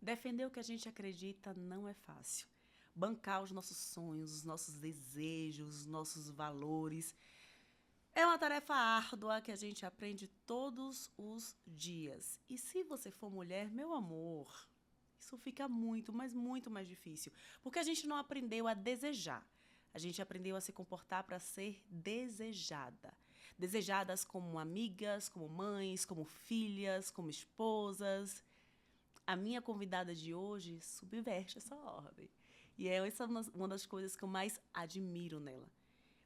Defender o que a gente acredita não é fácil. Bancar os nossos sonhos, os nossos desejos, os nossos valores. É uma tarefa árdua que a gente aprende todos os dias. E se você for mulher, meu amor, isso fica muito, mas muito mais difícil. Porque a gente não aprendeu a desejar. A gente aprendeu a se comportar para ser desejada. Desejadas como amigas, como mães, como filhas, como esposas. A minha convidada de hoje subverte essa ordem. E essa é uma das coisas que eu mais admiro nela.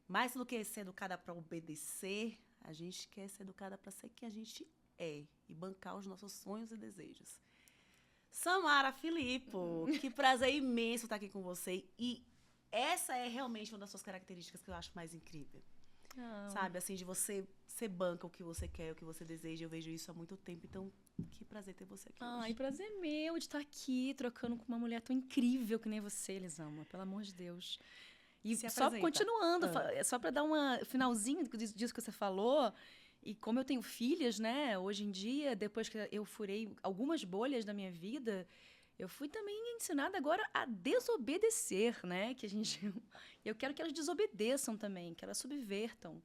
Mais do que ser educada para obedecer, a gente quer ser educada para ser quem a gente é e bancar os nossos sonhos e desejos. Samara Filippo, que prazer imenso estar aqui com você. E essa é realmente uma das suas características que eu acho mais incrível. Sabe, assim, de você ser banca o que você quer, o que você deseja. Eu vejo isso há muito tempo, então que prazer ter você aqui hoje. Ai, prazer meu de estar aqui trocando com uma mulher tão incrível que nem você, Elisama, pelo amor de Deus. E Se só apresenta. continuando, só para dar um finalzinho disso que você falou, e como eu tenho filhas, né, hoje em dia, depois que eu furei algumas bolhas da minha vida, eu fui também ensinada agora a desobedecer, né, que a gente... Eu quero que elas desobedeçam também, que elas subvertam.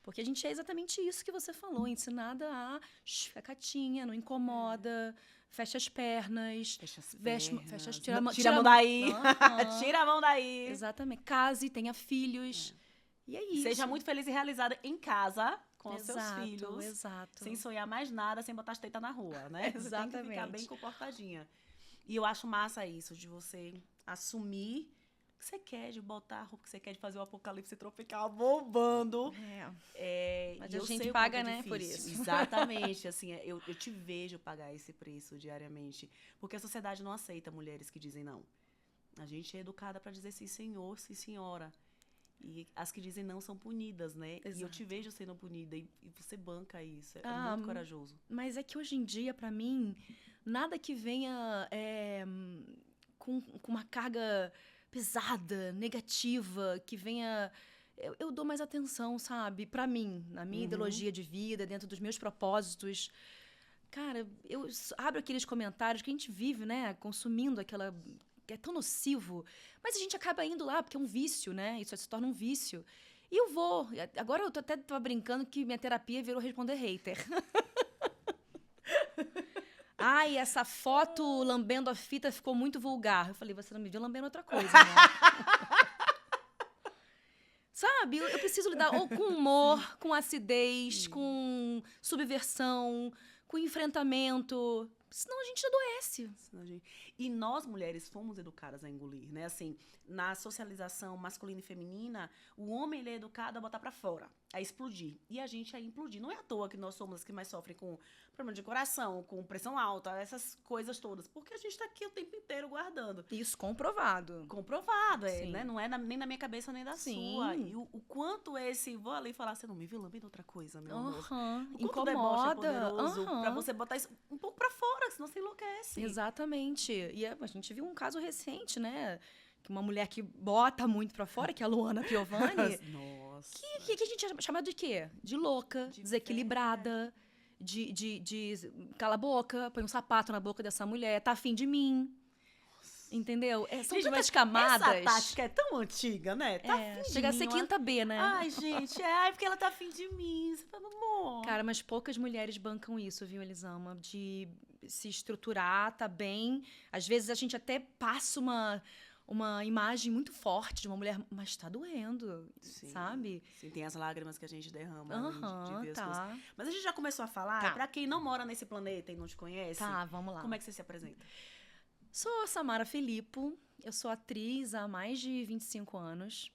Porque a gente é exatamente isso que você falou, ensinada a ficar quietinha, não incomoda, fecha as pernas, Fecha as fecha pernas. as, Tira a mão daí. Aham. Tira a mão daí. Exatamente. Case, tenha filhos. E é isso. Seja muito feliz e realizada em casa, com os seus Exato, filhos. exato. Sem sonhar mais nada, sem botar as tetas na rua, né? Você tem que ficar bem Exatamente. comportadinha. E eu acho massa isso, de você assumir o que você quer, de botar a roupa que você quer, de fazer o apocalipse tropical bombando. Mas E a eu gente sei o paga, quanto é né, por difícil. isso. Exatamente, assim, eu te vejo pagar esse preço diariamente. Porque a sociedade não aceita mulheres que dizem não. A gente é educada para dizer sim, senhor, sim, senhora. E as que dizem não são punidas, né? Exato. E eu te vejo sendo punida e você banca isso. É muito corajoso. Mas é que hoje em dia, pra mim, nada que venha com uma carga pesada, negativa, que venha... Eu dou mais atenção, sabe? Pra mim, na minha ideologia de vida, dentro dos meus propósitos. Cara, eu abro aqueles comentários que a gente vive, né? Consumindo aquela... que é tão nocivo. Mas a gente acaba indo lá, porque é um vício, né? Isso se torna um vício. E eu vou. Agora eu até tava brincando que minha terapia virou responder hater. Ai, essa foto lambendo a fita ficou muito vulgar. Eu falei, você não me viu lambendo outra coisa, né? Sabe? Eu preciso lidar ou com humor, com acidez, com subversão, com enfrentamento. Senão a gente adoece. E nós, mulheres, fomos educadas a engolir, né? Assim, na socialização masculina e feminina, o homem, ele é educado a botar pra fora, a explodir. E a gente a implodir. Não é à toa que nós somos as que mais sofrem com problema de coração, com pressão alta, essas coisas todas. Porque a gente tá aqui o tempo inteiro guardando. Isso comprovado. Comprovado, Sim. né? Não é nem na minha cabeça, nem da Sim. sua. E o quanto esse... Vou ali falar, você não me viu lambendo outra coisa, meu amor. O quanto Incomoda. o deboche é poderoso pra você botar isso um pouco pra fora, senão você enlouquece. Exatamente. E a gente viu um caso recente, né? Que uma mulher que bota muito pra fora, que é a Luana Piovani. Nossa. Que a gente é chamada de quê? De louca, desequilibrada, de cala a boca, põe um sapato na boca dessa mulher, tá afim de mim. Entendeu? São Gente, tantas camadas. Essa tática é tão antiga, né? Tá afim de chega mim, a ser quinta B, né? Ai, gente, porque ela tá afim de mim. Você fala, amor. Cara, mas poucas mulheres bancam isso, viu, Elisama? De se estruturar, tá bem. Às vezes a gente até passa uma imagem muito forte de uma mulher, mas tá doendo, sabe? Sim, tem as lágrimas que a gente derrama de ver as tá. coisas. Mas a gente já começou a falar, pra quem não mora nesse planeta e não te conhece, Vamos lá. como é que você se apresenta? Sou a Samara Filippo, eu sou atriz há mais de 25 anos.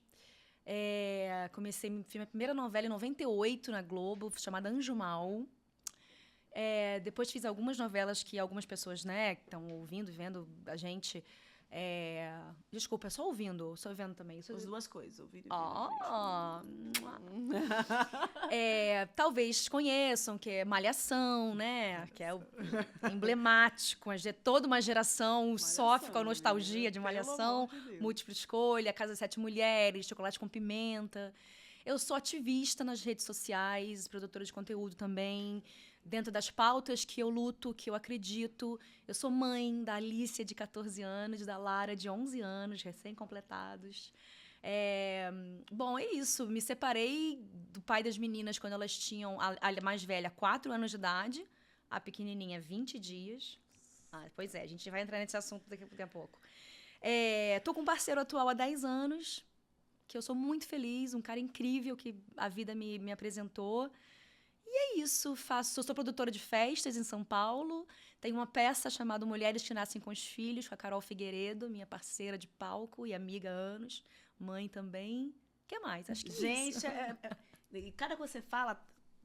Fiz minha primeira novela em 98 na Globo, chamada Anjo Mal. Depois fiz algumas novelas que algumas pessoas, né, que estão ouvindo e vendo a gente... Desculpa, é só ouvindo, só vendo também. As duas coisas, ouvindo e vendo. Talvez conheçam, que é Malhação, né? Que é o emblemático, toda uma geração sofre com a nostalgia de Malhação, Múltipla Escolha, Casa das Sete Mulheres, Chocolate com Pimenta. Eu sou ativista nas redes sociais, produtora de conteúdo também. dentro das pautas que eu luto, que eu acredito. Eu sou mãe da Alicia, de 14 anos, da Lara, de 11 anos, recém-completados. Bom, é isso. Me separei do pai das meninas quando elas tinham, a mais velha, 4 anos de idade, a pequenininha, 20 dias. Pois é, a gente vai entrar nesse assunto daqui a pouco. Tô com um parceiro atual há 10 anos, que eu sou muito feliz, um cara incrível que a vida me apresentou. E é isso, sou produtora de festas em São Paulo, tenho uma peça chamada Mulheres que Nascem com os Filhos, com a Carol Figueiredo, minha parceira de palco e amiga há anos, mãe também. O que mais? Acho que Gente, isso. E cada coisa que você fala,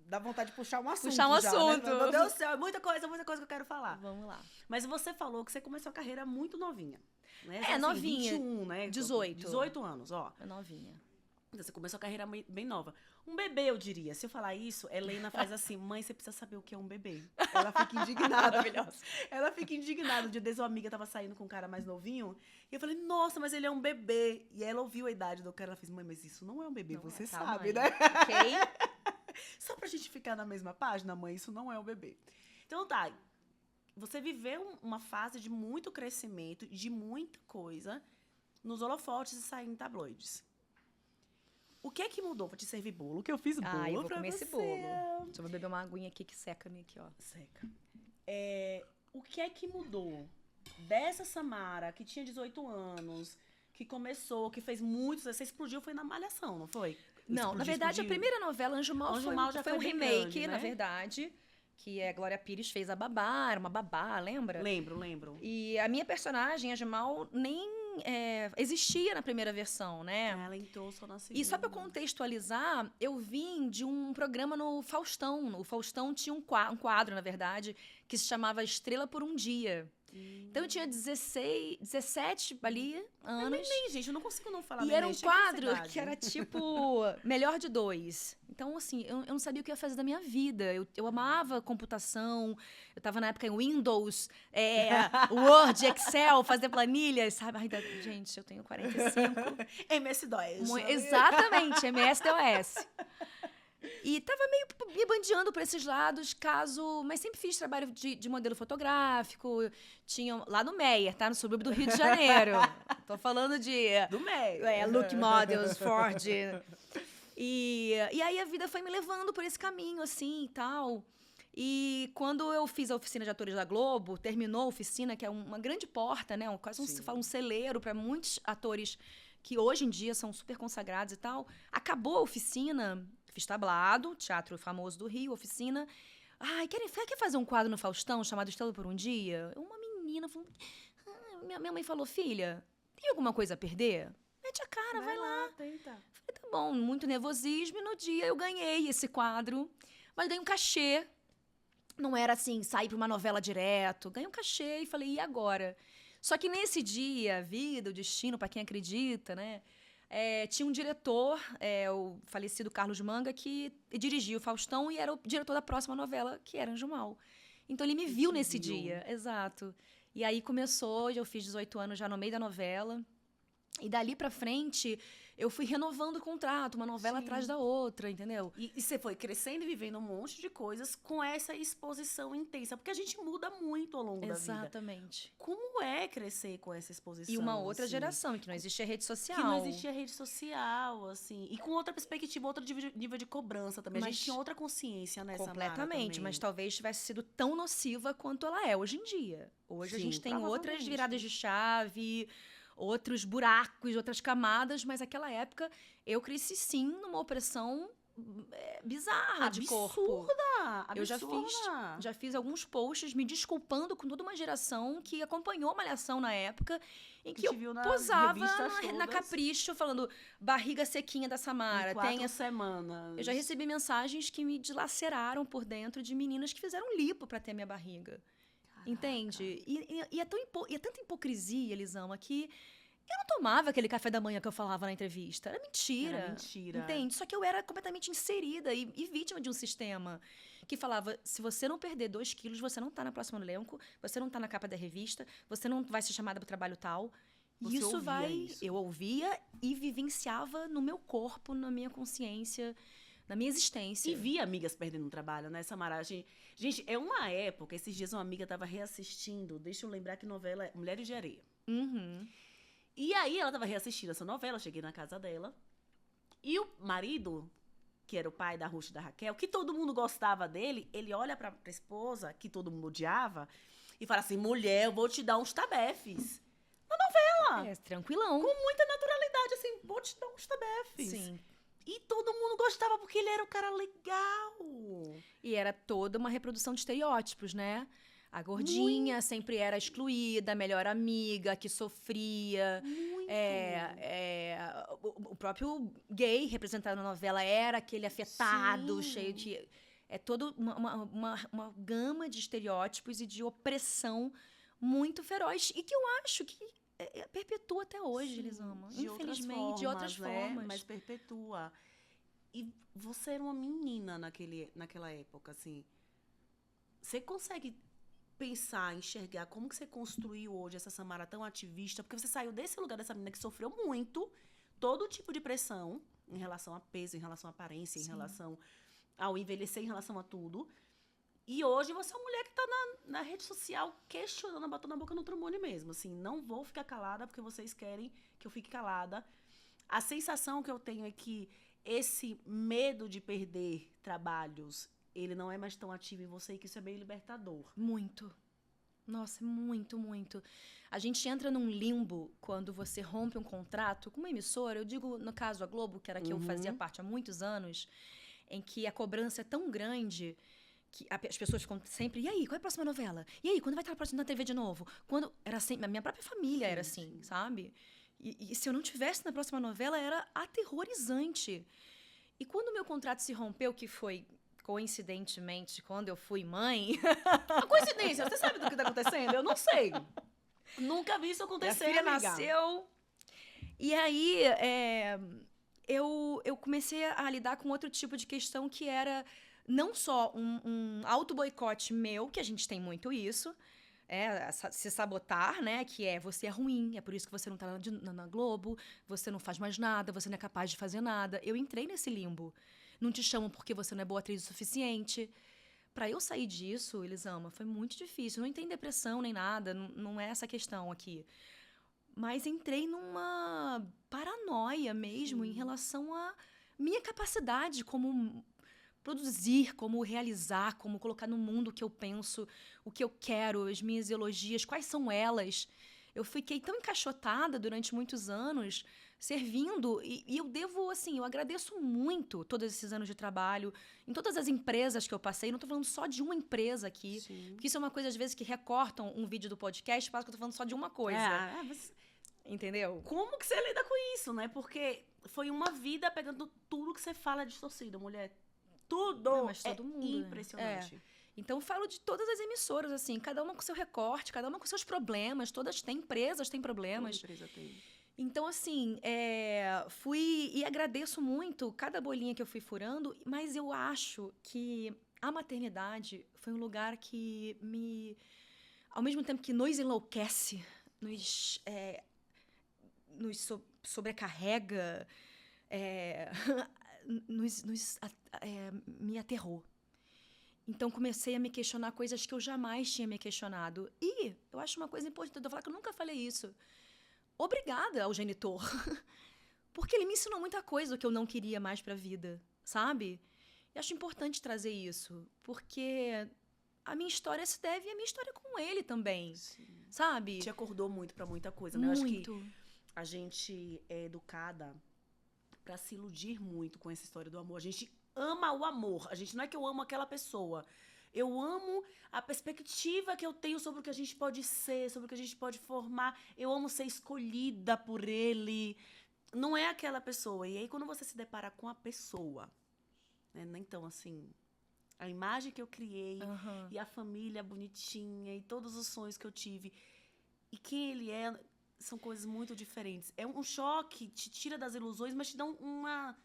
dá vontade de puxar um assunto. Puxar um assunto. Né? Meu Deus do céu, é muita coisa que eu quero falar. Vamos lá. Mas você falou que você começou a carreira muito novinha. Né? Novinha. 21, né? 18 anos, ó. É novinha. Você começou a carreira bem nova. Um bebê, eu diria. Se eu falar isso, Helena faz assim, mãe, você precisa saber o que é um bebê. Ela fica indignada. Maravilhosa. Ela fica indignada. Um dia desde uma amiga tava saindo com um cara mais novinho. E eu falei, nossa, mas ele é um bebê. E ela ouviu a idade do cara. Ela fez, mãe, mas isso não é um bebê, você sabe, né? Ok. Só pra gente ficar na mesma página, mãe, isso não é um bebê. Então tá, você viveu uma fase de muito crescimento, de muita coisa, nos holofotes e saindo em tabloides. O que é que mudou? Vou te servir bolo, que eu fiz bolo eu vou pra comer você. esse bolo. Deixa eu beber uma aguinha aqui que seca-me aqui, ó. Seca. O que é que mudou dessa Samara, que tinha 18 anos, que começou, que fez muitos... Você explodiu, foi na Malhação, não foi? Não, na verdade, a primeira novela, Anjo Mal, foi um remake, grande, né? na verdade, que a Glória Pires fez a babá, era uma babá, lembra? Lembro. E a minha personagem, Anjo Mal, nem existia na primeira versão, né? Ela entrou só na segunda. E só pra contextualizar, eu vim de um programa no Faustão. O Faustão tinha um quadro, na verdade, que se chamava Estrela por um Dia. Então eu tinha 17 ali anos. Neném, gente, eu não consigo não falar E neném, era um chega nessa quadro idade. que era tipo melhor de 2. Então, assim, eu não sabia o que eu ia fazer da minha vida. Eu amava computação, eu tava na época em Windows, Word, Excel, fazer planilhas, sabe? Ai, gente, eu tenho 45. MS-DOS. Exatamente, MS-DOS. E tava meio me bandeando por esses lados, mas sempre fiz trabalho de modelo fotográfico. Tinha lá no Meyer, tá? No subúrbio do Rio de Janeiro. Tô falando de... Do Meyer. Look Models, Ford. E aí a vida foi me levando por esse caminho, assim, e tal. E quando eu fiz a oficina de atores da Globo, terminou a oficina, que é uma grande porta, né? Quase um celeiro para muitos atores que hoje em dia são super consagrados e tal. Acabou a oficina, fiz tablado, teatro famoso do Rio, oficina. Ai, quer fazer um quadro no Faustão chamado Estrela por um Dia? Uma menina falou... Minha mãe falou, filha, tem alguma coisa a perder? Mete a cara, vai lá. Tenta. Falei, tá bom, muito nervosismo. E no dia eu ganhei esse quadro, mas ganhei um cachê. Não era assim, sair pra uma novela direto. Ganhei um cachê e falei, e agora? Só que nesse dia, a vida, o destino, pra quem acredita, né? Tinha um diretor, o falecido Carlos Manga, que dirigia o Faustão e era o diretor da próxima novela, que era Anjo Mal. Então ele me viu nesse dia, exato. E aí começou, eu fiz 18 anos já no meio da novela. E dali pra frente, eu fui renovando o contrato, uma novela atrás da outra, entendeu? E você foi crescendo e vivendo um monte de coisas com essa exposição intensa. Porque a gente muda muito ao longo da vida. Exatamente. Como é crescer com essa exposição? E uma outra assim? geração, que não existia rede social. Que não existia rede social, assim. E com outra perspectiva, outro nível de cobrança também. A gente tinha outra consciência nessa completamente, mas talvez tivesse sido tão nociva quanto ela é hoje em dia. Hoje a gente tem outras viradas de chave, outros buracos, outras camadas, mas naquela época eu cresci sim numa opressão bizarra de corpo. Absurda! Eu já fiz alguns posts me desculpando com toda uma geração que acompanhou a Malhação na época, em que eu posava na Capricho, falando barriga sequinha da Samara. Em 4 semanas. Eu já recebi mensagens que me dilaceraram por dentro de meninas que fizeram lipo pra ter minha barriga. Caraca. Entende? E é tanta hipocrisia, Elisama, que eu não tomava aquele café da manhã que eu falava na entrevista. Era mentira. Entende? Só que eu era completamente inserida e vítima de um sistema que falava, se você não perder 2 quilos, você não tá na próxima elenco, você não tá na capa da revista, você não vai ser chamada pro trabalho tal. Você isso. Eu ouvia e vivenciava no meu corpo, na minha consciência, na minha existência. E vi amigas perdendo trabalho, né, Samara? Gente, é uma época, esses dias uma amiga tava reassistindo, deixa eu lembrar que novela é Mulheres de Areia. Uhum. E aí ela tava reassistindo essa novela, eu cheguei na casa dela, e o marido, que era o pai da Ruth e da Raquel, que todo mundo gostava dele, ele olha pra esposa, que todo mundo odiava, e fala assim, mulher, eu vou te dar uns tabefes. Tranquilão. Com muita naturalidade, assim, vou te dar uns tabefes. Sim. E todo mundo gostava porque ele era um cara legal. E era toda uma reprodução de estereótipos, né? A gordinha sempre era excluída, a melhor amiga, que sofria. Muito. O próprio gay representado na novela era aquele afetado, Sim. cheio de... É toda uma gama de estereótipos e de opressão muito feroz. E que eu acho que perpetua até hoje, Sim, Elisama. de outras Infelizmente, de outras formas, né? formas. Mas perpetua. E você era uma menina naquela época, assim. Você consegue pensar, enxergar como que você construiu hoje essa Samara tão ativista? Porque você saiu desse lugar dessa menina que sofreu muito, todo tipo de pressão em relação a peso, em relação à aparência, em Sim. relação ao envelhecer, em relação a tudo. E hoje você é uma mulher que tá na rede social questionando, botando a boca no trombone mesmo. Assim, não vou ficar calada porque vocês querem que eu fique calada. A sensação que eu tenho é que esse medo de perder trabalhos, ele não é mais tão ativo em você e que isso é bem libertador. Muito. Nossa, muito, muito. A gente entra num limbo quando você rompe um contrato com uma emissora. Eu digo, no caso, a Globo, que era que eu fazia parte há muitos anos, em que a cobrança é tão grande que as pessoas ficam sempre, e aí, qual é a próxima novela? E aí, quando vai estar na TV de novo? Quando era assim, a minha própria família era assim, sabe? E se eu não tivesse na próxima novela, era aterrorizante. E quando o meu contrato se rompeu, que foi coincidentemente quando eu fui mãe, Uma coincidência, você sabe do que tá acontecendo? Eu não sei. Nunca vi isso acontecer, minha filha amiga. nasceu. E aí, eu comecei a lidar com outro tipo de questão que era não só um auto-boicote meu, que a gente tem muito isso, se sabotar, né? Que você é ruim, é por isso que você não tá na Globo, você não faz mais nada, você não é capaz de fazer nada. Eu entrei nesse limbo. Não te chamam porque você não é boa atriz o suficiente. Pra eu sair disso, Elisama, foi muito difícil. Não entrei em depressão nem nada, não é essa a questão aqui. Mas entrei numa paranoia mesmo em relação à minha capacidade como produzir, como realizar, como colocar no mundo o que eu penso, o que eu quero, as minhas ideologias, quais são elas. Eu fiquei tão encaixotada durante muitos anos, servindo, e eu devo, assim, eu agradeço muito todos esses anos de trabalho, em todas as empresas que eu passei, não tô falando só de uma empresa aqui, Sim. porque isso é uma coisa, às vezes, que recortam um vídeo do podcast, parece que eu tô falando só de uma coisa. Entendeu? Como que você lida com isso, né? Porque foi uma vida pegando tudo que você fala distorcido, mulher. Tudo! Não, mas todo mundo, né? Impressionante. Então, eu falo de todas as emissoras, assim, cada uma com seu recorte, cada uma com seus problemas, todas têm empresas, têm problemas. Toda empresa tem. Então, assim, fui e agradeço muito cada bolinha que eu fui furando, mas eu acho que a maternidade foi um lugar que ao mesmo tempo que nos enlouquece, nos sobrecarrega, me aterrou. Então, comecei a me questionar coisas que eu jamais tinha me questionado. E eu acho uma coisa importante eu falar que eu nunca falei isso. Obrigada ao genitor. Porque ele me ensinou muita coisa que eu não queria mais pra vida, sabe? E acho importante trazer isso. Porque a minha história se deve à minha história com ele também. Sim. Sabe? Te acordou muito pra muita coisa, né? Muito. Eu acho que a gente é educada pra se iludir muito com essa história do amor. A gente ama o amor. A gente não é que eu amo aquela pessoa. Eu amo a perspectiva que eu tenho sobre o que a gente pode ser, sobre o que a gente pode formar. Eu amo ser escolhida por ele. Não é aquela pessoa. E aí, quando você se depara com a pessoa, né? Então, assim, a imagem que eu criei e a família bonitinha e todos os sonhos que eu tive e quem ele é, são coisas muito diferentes. É um choque, te tira das ilusões, mas te dá uma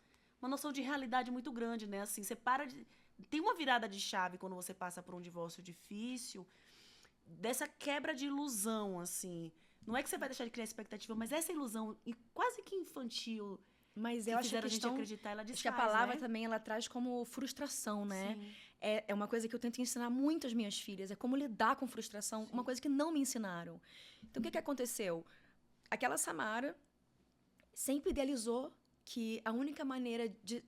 noção de realidade muito grande, né? Assim, você para de... Tem uma virada de chave quando você passa por um divórcio difícil, dessa quebra de ilusão, assim. Não é que você vai deixar de criar expectativa, mas essa ilusão quase que infantil Mas que eu acho que fizeram a a gente questão... acreditar, ela Acho desfaz, que a palavra né? também, ela traz como frustração, né? Sim, É uma coisa que eu tento ensinar muito às minhas filhas. É como lidar com frustração. Uma sim. coisa que não me ensinaram. Então, o que aconteceu? Aquela Samara sempre idealizou que a única maneira de...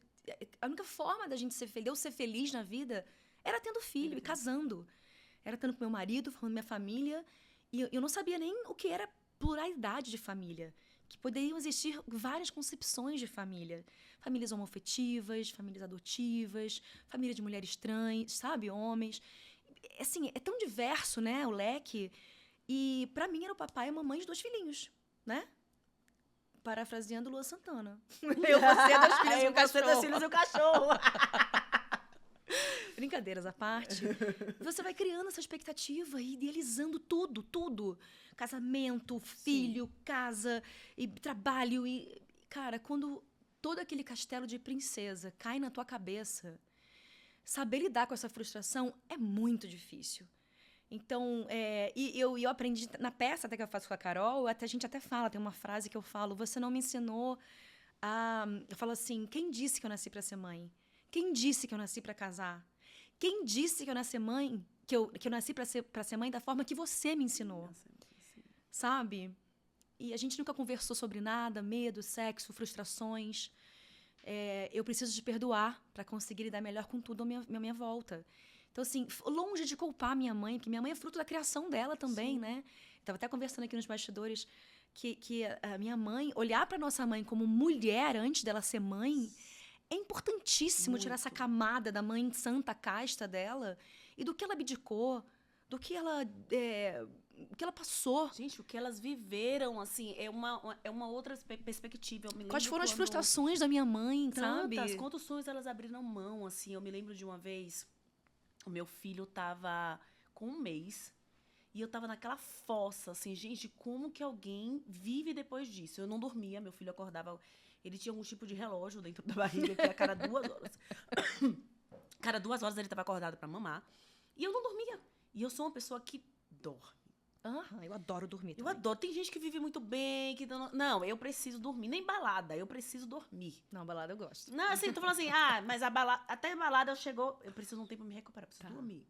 A única forma da gente ser feliz, eu ser feliz na vida, era tendo filho e casando. Era tendo com meu marido, formando minha família. E eu não sabia nem o que era pluralidade de família. Que poderiam existir várias concepções de família. Famílias homoafetivas, famílias adotivas, família de mulheres trans, sabe? Homens. Assim, é tão diverso, né? O leque. E pra mim era o papai e a mamãe de 2 filhinhos, né? Parafraseando Lua Santana. Eu, você, 2 filhos e um Você, 2 cachorro. filhos e um cachorro. Brincadeiras à parte. Você vai criando essa expectativa e idealizando tudo, tudo. Casamento, filho, casa, e trabalho. E, cara, quando todo aquele castelo de princesa cai na tua cabeça, saber lidar com essa frustração é muito difícil. Então, eu aprendi na peça até que eu faço com a Carol, até a gente até fala, tem uma frase que eu falo, você não me ensinou a... Eu falo assim, quem disse que eu nasci para ser mãe? Quem disse que eu nasci para casar? Quem disse que eu nasci mãe, que eu nasci para ser mãe da forma que você me ensinou, sabe? E a gente nunca conversou sobre nada, medo, sexo, frustrações. Eu preciso de perdoar para conseguir lidar melhor com tudo à minha volta. Então, assim, longe de culpar minha mãe, porque minha mãe é fruto da criação dela também, né? Estava até conversando aqui nos bastidores que a minha mãe, olhar para nossa mãe como mulher antes dela ser mãe, é importantíssimo tirar essa camada da mãe santa casta dela e do que ela abdicou, do que ela, o que ela passou. Gente, o que elas viveram, assim, é uma outra perspectiva. Eu me Quais lembro foram as quando frustrações da minha mãe, sabe? quantos sonhos elas abriram mão, assim. Eu me lembro de uma vez, o meu filho tava com 1 mês e eu tava naquela fossa, assim, gente, como que alguém vive depois disso? Eu não dormia, meu filho acordava, ele tinha algum tipo de relógio dentro da barriga que a cada 2 horas. Cada 2 horas ele tava acordado pra mamar e eu não dormia. E eu sou uma pessoa que dorme. Eu adoro dormir Eu também. adoro. Tem gente que vive muito bem, que não, eu preciso dormir. Nem balada, eu preciso dormir. Não, balada eu gosto. Não, assim, tô falando assim, mas até a balada chegou, eu preciso de um tempo pra me recuperar, preciso dormir.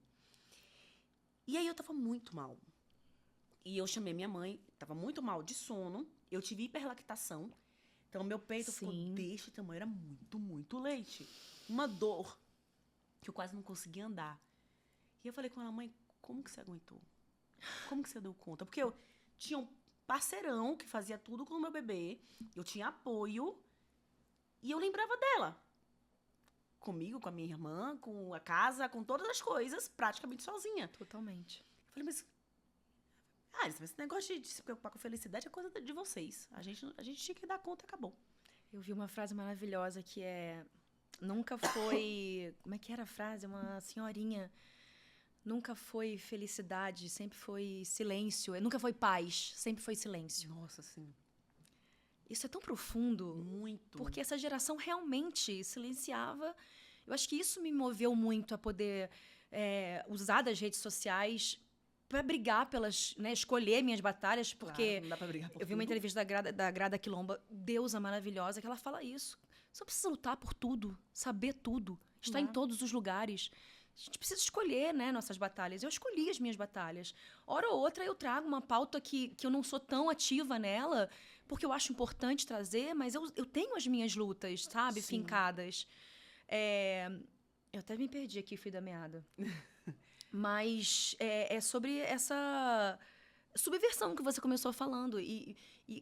E aí eu tava muito mal. E eu chamei minha mãe, tava muito mal de sono, eu tive hiperlactação, então meu peito ficou deste tamanho, era muito, muito leite. Uma dor, que eu quase não conseguia andar. E eu falei com ela, mãe, como que você aguentou? Como que você deu conta? Porque eu tinha um parceirão que fazia tudo com o meu bebê, eu tinha apoio, e eu lembrava dela. Comigo, com a minha irmã, com a casa, com todas as coisas, praticamente sozinha. Totalmente. Eu falei, mas... esse negócio de se preocupar com felicidade é coisa de vocês. A gente tinha que dar conta e acabou. Eu vi uma frase maravilhosa que é... Nunca foi... Como é que era a frase? Uma senhorinha... Nunca foi felicidade, sempre foi silêncio. Nunca foi paz, sempre foi silêncio. Nossa, sim. Isso é tão profundo. Muito. Porque essa geração realmente silenciava. Eu acho que isso me moveu muito a poder usar das redes sociais para brigar pelas... Né, escolher minhas batalhas, porque... Claro, não dá pra brigar por eu vi uma tudo. entrevista da Grada Quilomba, deusa maravilhosa, que ela fala isso. Você não precisa lutar por tudo, saber tudo, estar em todos os lugares. A gente precisa escolher, né, nossas batalhas. Eu escolhi as minhas batalhas. Hora ou outra eu trago uma pauta que eu não sou tão ativa nela, porque eu acho importante trazer, mas eu tenho as minhas lutas, sabe, Sim. fincadas. Eu até me perdi aqui, fui da meada. Mas é sobre essa subversão que você começou falando. E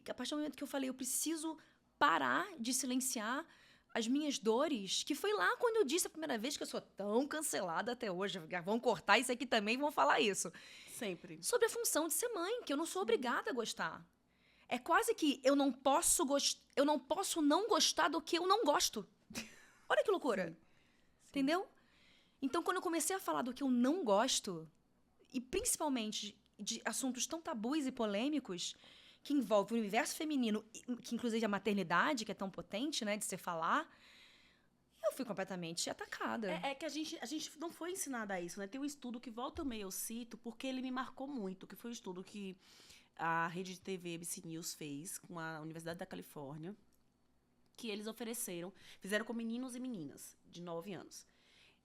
a partir do momento que eu falei, eu preciso parar de silenciar as minhas dores, que foi lá quando eu disse a primeira vez que eu sou tão cancelada até hoje. Vão cortar isso aqui também e vão falar isso. Sempre. Sobre a função de ser mãe, que eu não sou obrigada a gostar. É quase que eu não posso não gostar do que eu não gosto. Olha que loucura. Sim. Entendeu? Então, quando eu comecei a falar do que eu não gosto, e principalmente de assuntos tão tabus e polêmicos, que envolvem o universo feminino, que inclusive a maternidade, que é tão potente, né, de se falar, eu fui completamente atacada. É que a gente não foi ensinada a isso, né? Tem um estudo que volta e meia eu cito, porque ele me marcou muito, que foi um estudo que a rede de TV ABC News fez com a Universidade da Califórnia, que eles ofereceram, fizeram com meninos e meninas de 9 anos.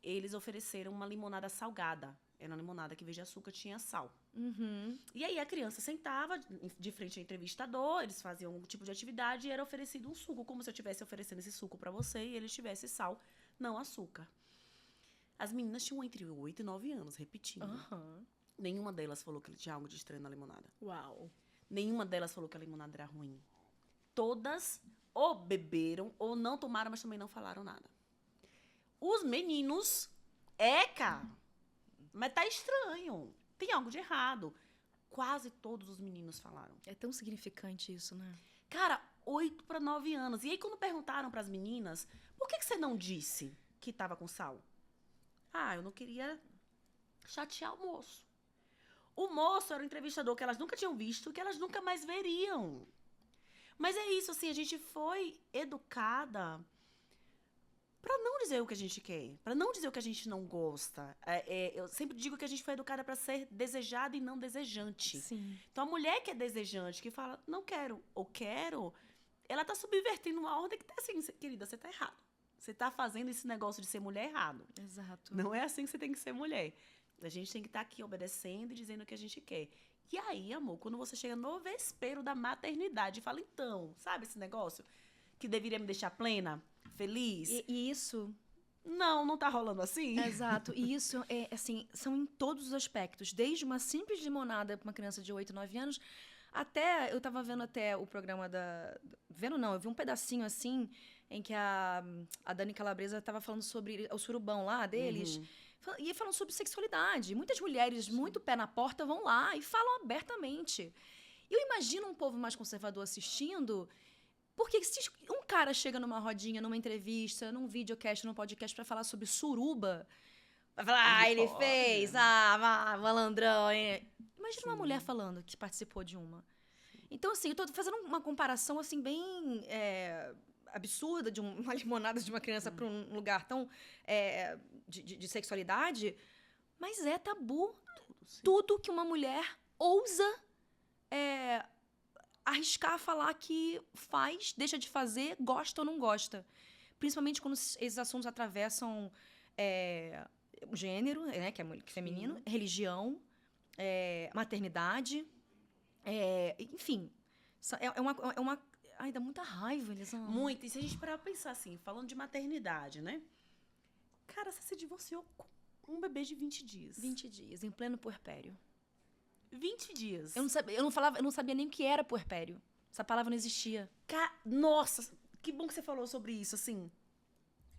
Eles ofereceram uma limonada salgada. Era uma limonada que, em vez de açúcar, tinha sal. Uhum. E aí a criança sentava de frente ao entrevistador, eles faziam um tipo de atividade e era oferecido um suco, como se eu estivesse oferecendo esse suco pra você e eles tivessem sal, não açúcar. As meninas tinham entre 8 e 9 anos, repetindo. Aham. Nenhuma delas falou que tinha algo de estranho na limonada. Uau. Nenhuma delas falou que a limonada era ruim. Todas ou beberam ou não tomaram, mas também não falaram nada. Os meninos, mas tá estranho. Tem algo de errado. Quase todos os meninos falaram. É tão significante isso, né? Cara, 8 para 9 anos. E aí, quando perguntaram pras meninas, por que você não disse que tava com sal? Ah, eu não queria chatear o moço. O moço era um entrevistador que elas nunca tinham visto, que elas nunca mais veriam. Mas é isso, assim, a gente foi educada pra não dizer o que a gente quer, pra não dizer o que a gente não gosta. Eu sempre digo que a gente foi educada pra ser desejada e não desejante. Sim. Então, a mulher que é desejante, que fala, não quero ou quero, ela tá subvertendo uma ordem que tá assim, querida, você tá errado. Você tá fazendo esse negócio de ser mulher errado. Exato. Não é assim que você tem que ser mulher. A gente tem que estar aqui obedecendo e dizendo o que a gente quer. E aí, amor, quando você chega no vespeiro da maternidade e fala, então, sabe esse negócio que deveria me deixar plena, feliz? E isso, Não tá rolando assim? exato. E isso, assim, são em todos os aspectos. Desde uma simples limonada para uma criança de 8, 9 anos, até, eu tava vendo até o programa Vendo não, eu vi um pedacinho assim, em que a Dani Calabresa tava falando sobre o surubão lá deles. Uhum. E falando sobre sexualidade. Muitas mulheres, muito pé na porta, vão lá e falam abertamente. Eu imagino um povo mais conservador assistindo, porque se um cara chega numa rodinha, numa entrevista, num videocast, num podcast pra falar sobre suruba, vai falar, ele pode, fez, né? malandrão. Hein? Imagina uma Sim. mulher falando que participou de uma. Então, assim, eu tô fazendo uma comparação, assim, bem absurda de uma limonada de uma criança pra um lugar tão de sexualidade, mas é tabu. Sim. Tudo que uma mulher ousa arriscar falar que faz, deixa de fazer, gosta ou não gosta. Principalmente quando esses assuntos atravessam o gênero, né, que é feminino, religião, maternidade, enfim. É uma... Ai, dá muita raiva, Elisama. Muito. E se a gente parar pra pensar assim, falando de maternidade, né? Cara, você se divorciou com um bebê de 20 dias. 20 dias, em pleno puerpério. 20 dias. Eu não sabia nem o que era puerpério. Essa palavra não existia. Nossa, que bom que você falou sobre isso, assim.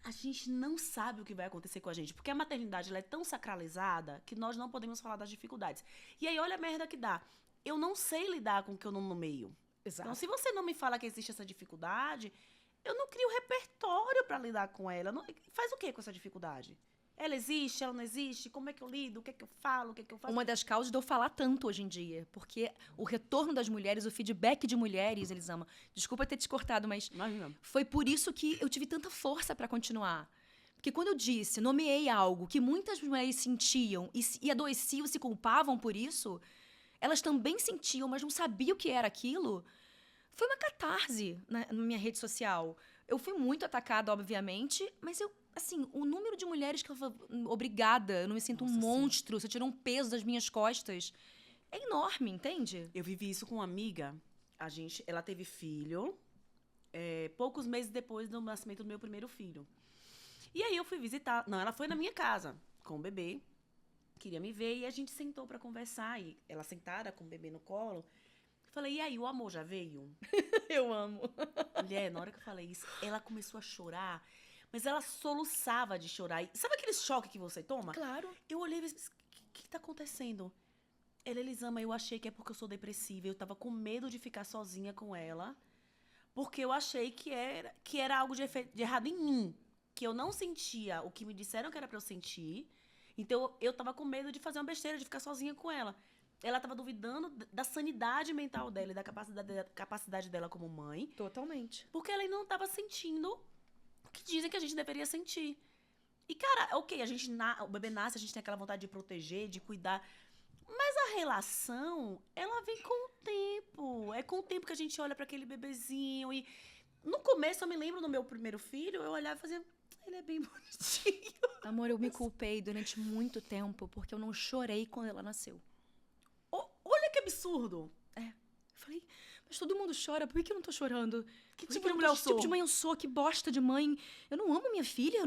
A gente não sabe o que vai acontecer com a gente, porque a maternidade ela é tão sacralizada que nós não podemos falar das dificuldades. E aí, olha a merda que dá. Eu não sei lidar com o que eu não nomeio. Exato. Então, se você não me fala que existe essa dificuldade, eu não crio repertório pra lidar com ela. Faz o que com essa dificuldade? Ela existe, ela não existe? Como é que eu lido? O que é que eu falo? O que é que eu faço? Uma das causas de eu falar tanto hoje em dia. Porque o retorno das mulheres, o feedback de mulheres, Elisama, desculpa ter te cortado, mas Imagina. foi por isso que eu tive tanta força pra continuar. Porque quando eu nomeei algo que muitas mulheres sentiam e adoeciam, se culpavam por isso, elas também sentiam, mas não sabiam o que era aquilo. Foi uma catarse na minha rede social. Eu fui muito atacada, obviamente, mas o número de mulheres que eu falo, obrigada, eu não me sinto um monstro, você tirou um peso das minhas costas, é enorme, entende? Eu vivi isso com uma amiga. Ela teve filho poucos meses depois do nascimento do meu primeiro filho. E aí eu fui visitar. Não, ela foi na minha casa com o bebê. Queria me ver e a gente sentou pra conversar. E ela sentada com o bebê no colo. Falei, e aí, o amor já veio? Eu amo. Mulher, na hora que eu falei isso, ela começou a chorar. Mas ela soluçava de chorar. E sabe aquele choque que você toma? Claro. Eu olhei e disse, o que tá acontecendo? Elisama, eu achei que é porque eu sou depressiva. Eu tava com medo de ficar sozinha com ela. Porque eu achei que era algo de errado em mim. Que eu não sentia o que me disseram que era pra eu sentir. Então, eu tava com medo de fazer uma besteira, de ficar sozinha com ela. Ela tava duvidando da sanidade mental dela e da capacidade dela como mãe. Totalmente. Porque ela ainda não tava sentindo o que dizem que a gente deveria sentir. E, cara, ok, o bebê nasce, a gente tem aquela vontade de proteger, de cuidar. Mas a relação, ela vem com o tempo. É com o tempo que a gente olha pra aquele bebezinho e No começo, eu me lembro do meu primeiro filho, eu olhava e fazia, ele é bem bonitinho. Amor, eu me culpei durante muito tempo porque eu não chorei quando ela nasceu. Olha que absurdo. Eu falei, mas todo mundo chora, por que eu não tô chorando? Que Por tipo que de mulher eu não tô- eu que tipo sou? de mãe eu sou? Que bosta de mãe. Eu não amo minha filha.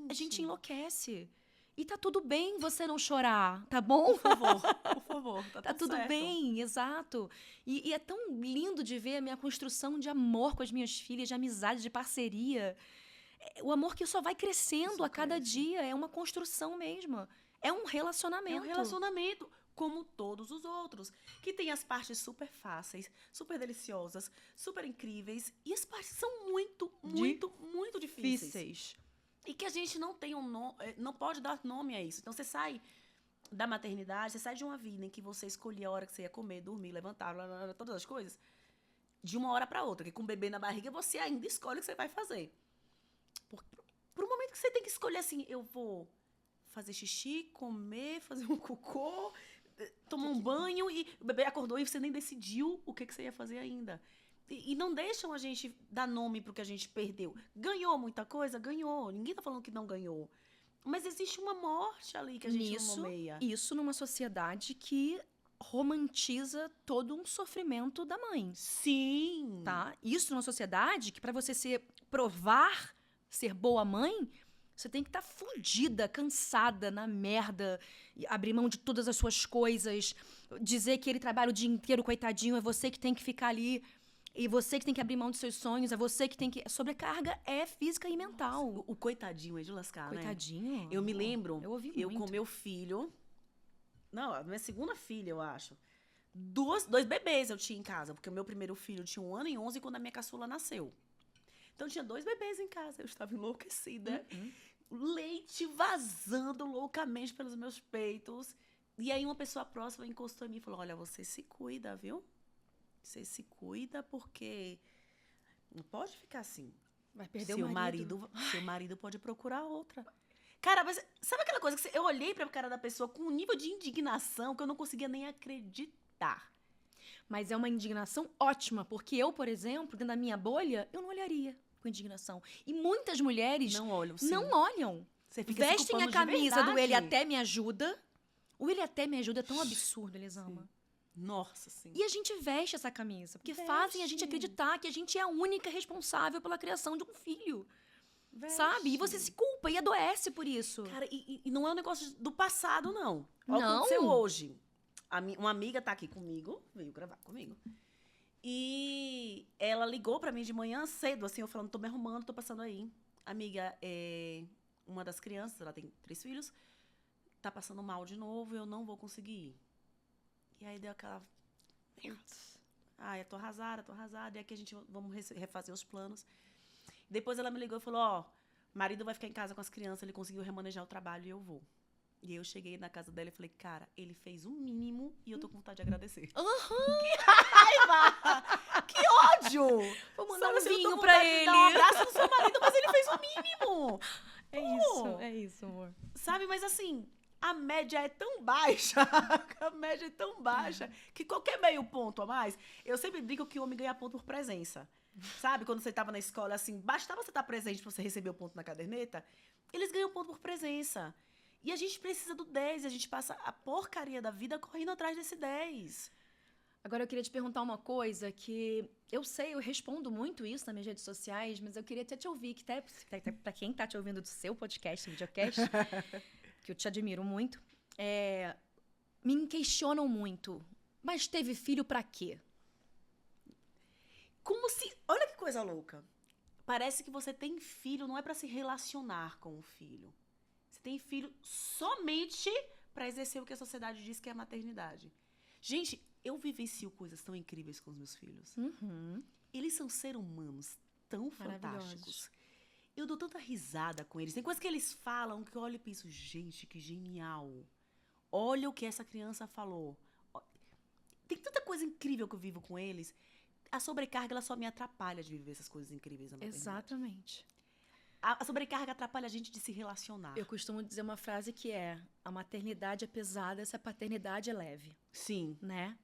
A gente enlouquece. E tá tudo bem você não chorar, tá bom? Por favor, Tá tudo certo. bem, exato. E é tão lindo de ver a minha construção de amor com as minhas filhas, de amizade, de parceria. O amor que só vai crescendo Só a cada cresce. dia. É uma construção mesmo. É um relacionamento. É um relacionamento, como todos os outros, que tem as partes super fáceis, super deliciosas, super incríveis, e as partes são muito, muito, muito difíceis. Difíceis. E que a gente não tem não pode dar nome a isso. Então você sai da maternidade, você sai de uma vida em que você escolhia a hora que você ia comer, dormir, levantar, blá, blá, blá, todas as coisas, de uma hora para outra, que com o bebê na barriga você ainda escolhe o que você vai fazer. Por um momento que você tem que escolher assim, eu vou fazer xixi, comer, fazer um cocô, tomar um banho, e o bebê acordou e você nem decidiu o que você ia fazer ainda. E não deixam a gente dar nome pro que a gente perdeu. Ganhou muita coisa? Ganhou. Ninguém tá falando que não ganhou. Mas existe uma morte ali que a gente não nomeia. Isso numa sociedade que romantiza todo um sofrimento da mãe, Sim. tá? Isso numa sociedade que pra você provar ser boa mãe, você tem que estar fudida, cansada, na merda, e abrir mão de todas as suas coisas, dizer que ele trabalha o dia inteiro, coitadinho, é você que tem que ficar ali, e você que tem que abrir mão dos seus sonhos, é você que tem que... Sobrecarga é física e mental. O coitadinho é de lascar, Coitadinho. né? Eu me lembro, Eu ouvi eu muito. com meu filho... Não, a minha segunda filha, eu acho. Dois bebês eu tinha em casa, porque o meu primeiro filho tinha 1 ano e 11 quando a minha caçula nasceu. Então, tinha 2 bebês em casa. Eu estava enlouquecida. Leite vazando loucamente pelos meus peitos. E aí, uma pessoa próxima encostou em mim e falou, olha, você se cuida, viu? Você se cuida porque não pode ficar assim. Vai perder Seu o marido. Seu marido pode procurar outra. Cara, mas sabe aquela coisa que eu olhei pra cara da pessoa com um nível de indignação que eu não conseguia nem acreditar. Mas é uma indignação ótima, porque eu, por exemplo, dentro da minha bolha, eu não olharia com indignação. E muitas mulheres Não olham, sim. não olham. Você fica se Vestem a culpando de camisa do verdade. Ele Até Me Ajuda. O Ele Até Me Ajuda é tão absurdo, Elisama. Nossa, sim. E a gente veste essa camisa, porque Veste. fazem a gente acreditar que a gente é a única responsável pela criação de um filho. Veste. Sabe? E você se culpa e adoece por isso. Cara, e não é um negócio do passado, não. Não. Aconteceu hoje. Uma amiga tá aqui comigo, veio gravar comigo. E ela ligou pra mim de manhã cedo, assim, eu falando, tô me arrumando, tô passando aí. Amiga, uma das crianças, ela tem 3 filhos, tá passando mal de novo, eu não vou conseguir ir. E aí deu aquela... eu tô arrasada. E aqui vamos refazer os planos. Depois ela me ligou e falou, ó, marido vai ficar em casa com as crianças, ele conseguiu remanejar o trabalho e eu vou. E eu cheguei na casa dela e falei, cara, ele fez o mínimo e eu tô com vontade de agradecer. Que raiva! Que ódio! Vou mandar Sabe, um assim, eu tô vinho com pra vontade de ele. dar um abraço no seu marido, mas ele fez o mínimo! É isso, amor. Sabe, mas assim, a média é tão baixa, que qualquer meio ponto a mais, eu sempre digo que o homem ganha ponto por presença. Sabe, quando você tava na escola, assim, bastava você estar presente pra você receber o ponto na caderneta, eles ganham ponto por presença. E a gente precisa do 10, a gente passa a porcaria da vida correndo atrás desse 10. Agora eu queria te perguntar uma coisa que eu sei, eu respondo muito isso nas minhas redes sociais, mas eu queria até te ouvir, que até pra quem tá te ouvindo do seu podcast, videocast, que eu te admiro muito, me questionam muito. Mas teve filho pra quê? Como se... Olha que coisa louca. Parece que você tem filho, não é pra se relacionar com o filho. Você tem filho somente pra exercer o que a sociedade diz que é a maternidade. Gente, eu vivencio coisas tão incríveis com os meus filhos. Eles são seres humanos tão fantásticos. Eu dou tanta risada com eles. Tem coisas que eles falam que eu olho e penso, gente, que genial. Olha o que essa criança falou. Tem tanta coisa incrível que eu vivo com eles. A sobrecarga, ela só me atrapalha de viver essas coisas incríveis na maternidade. Exatamente. A sobrecarga atrapalha a gente de se relacionar. Eu costumo dizer uma frase que a maternidade é pesada se a paternidade é leve. Sim. Né?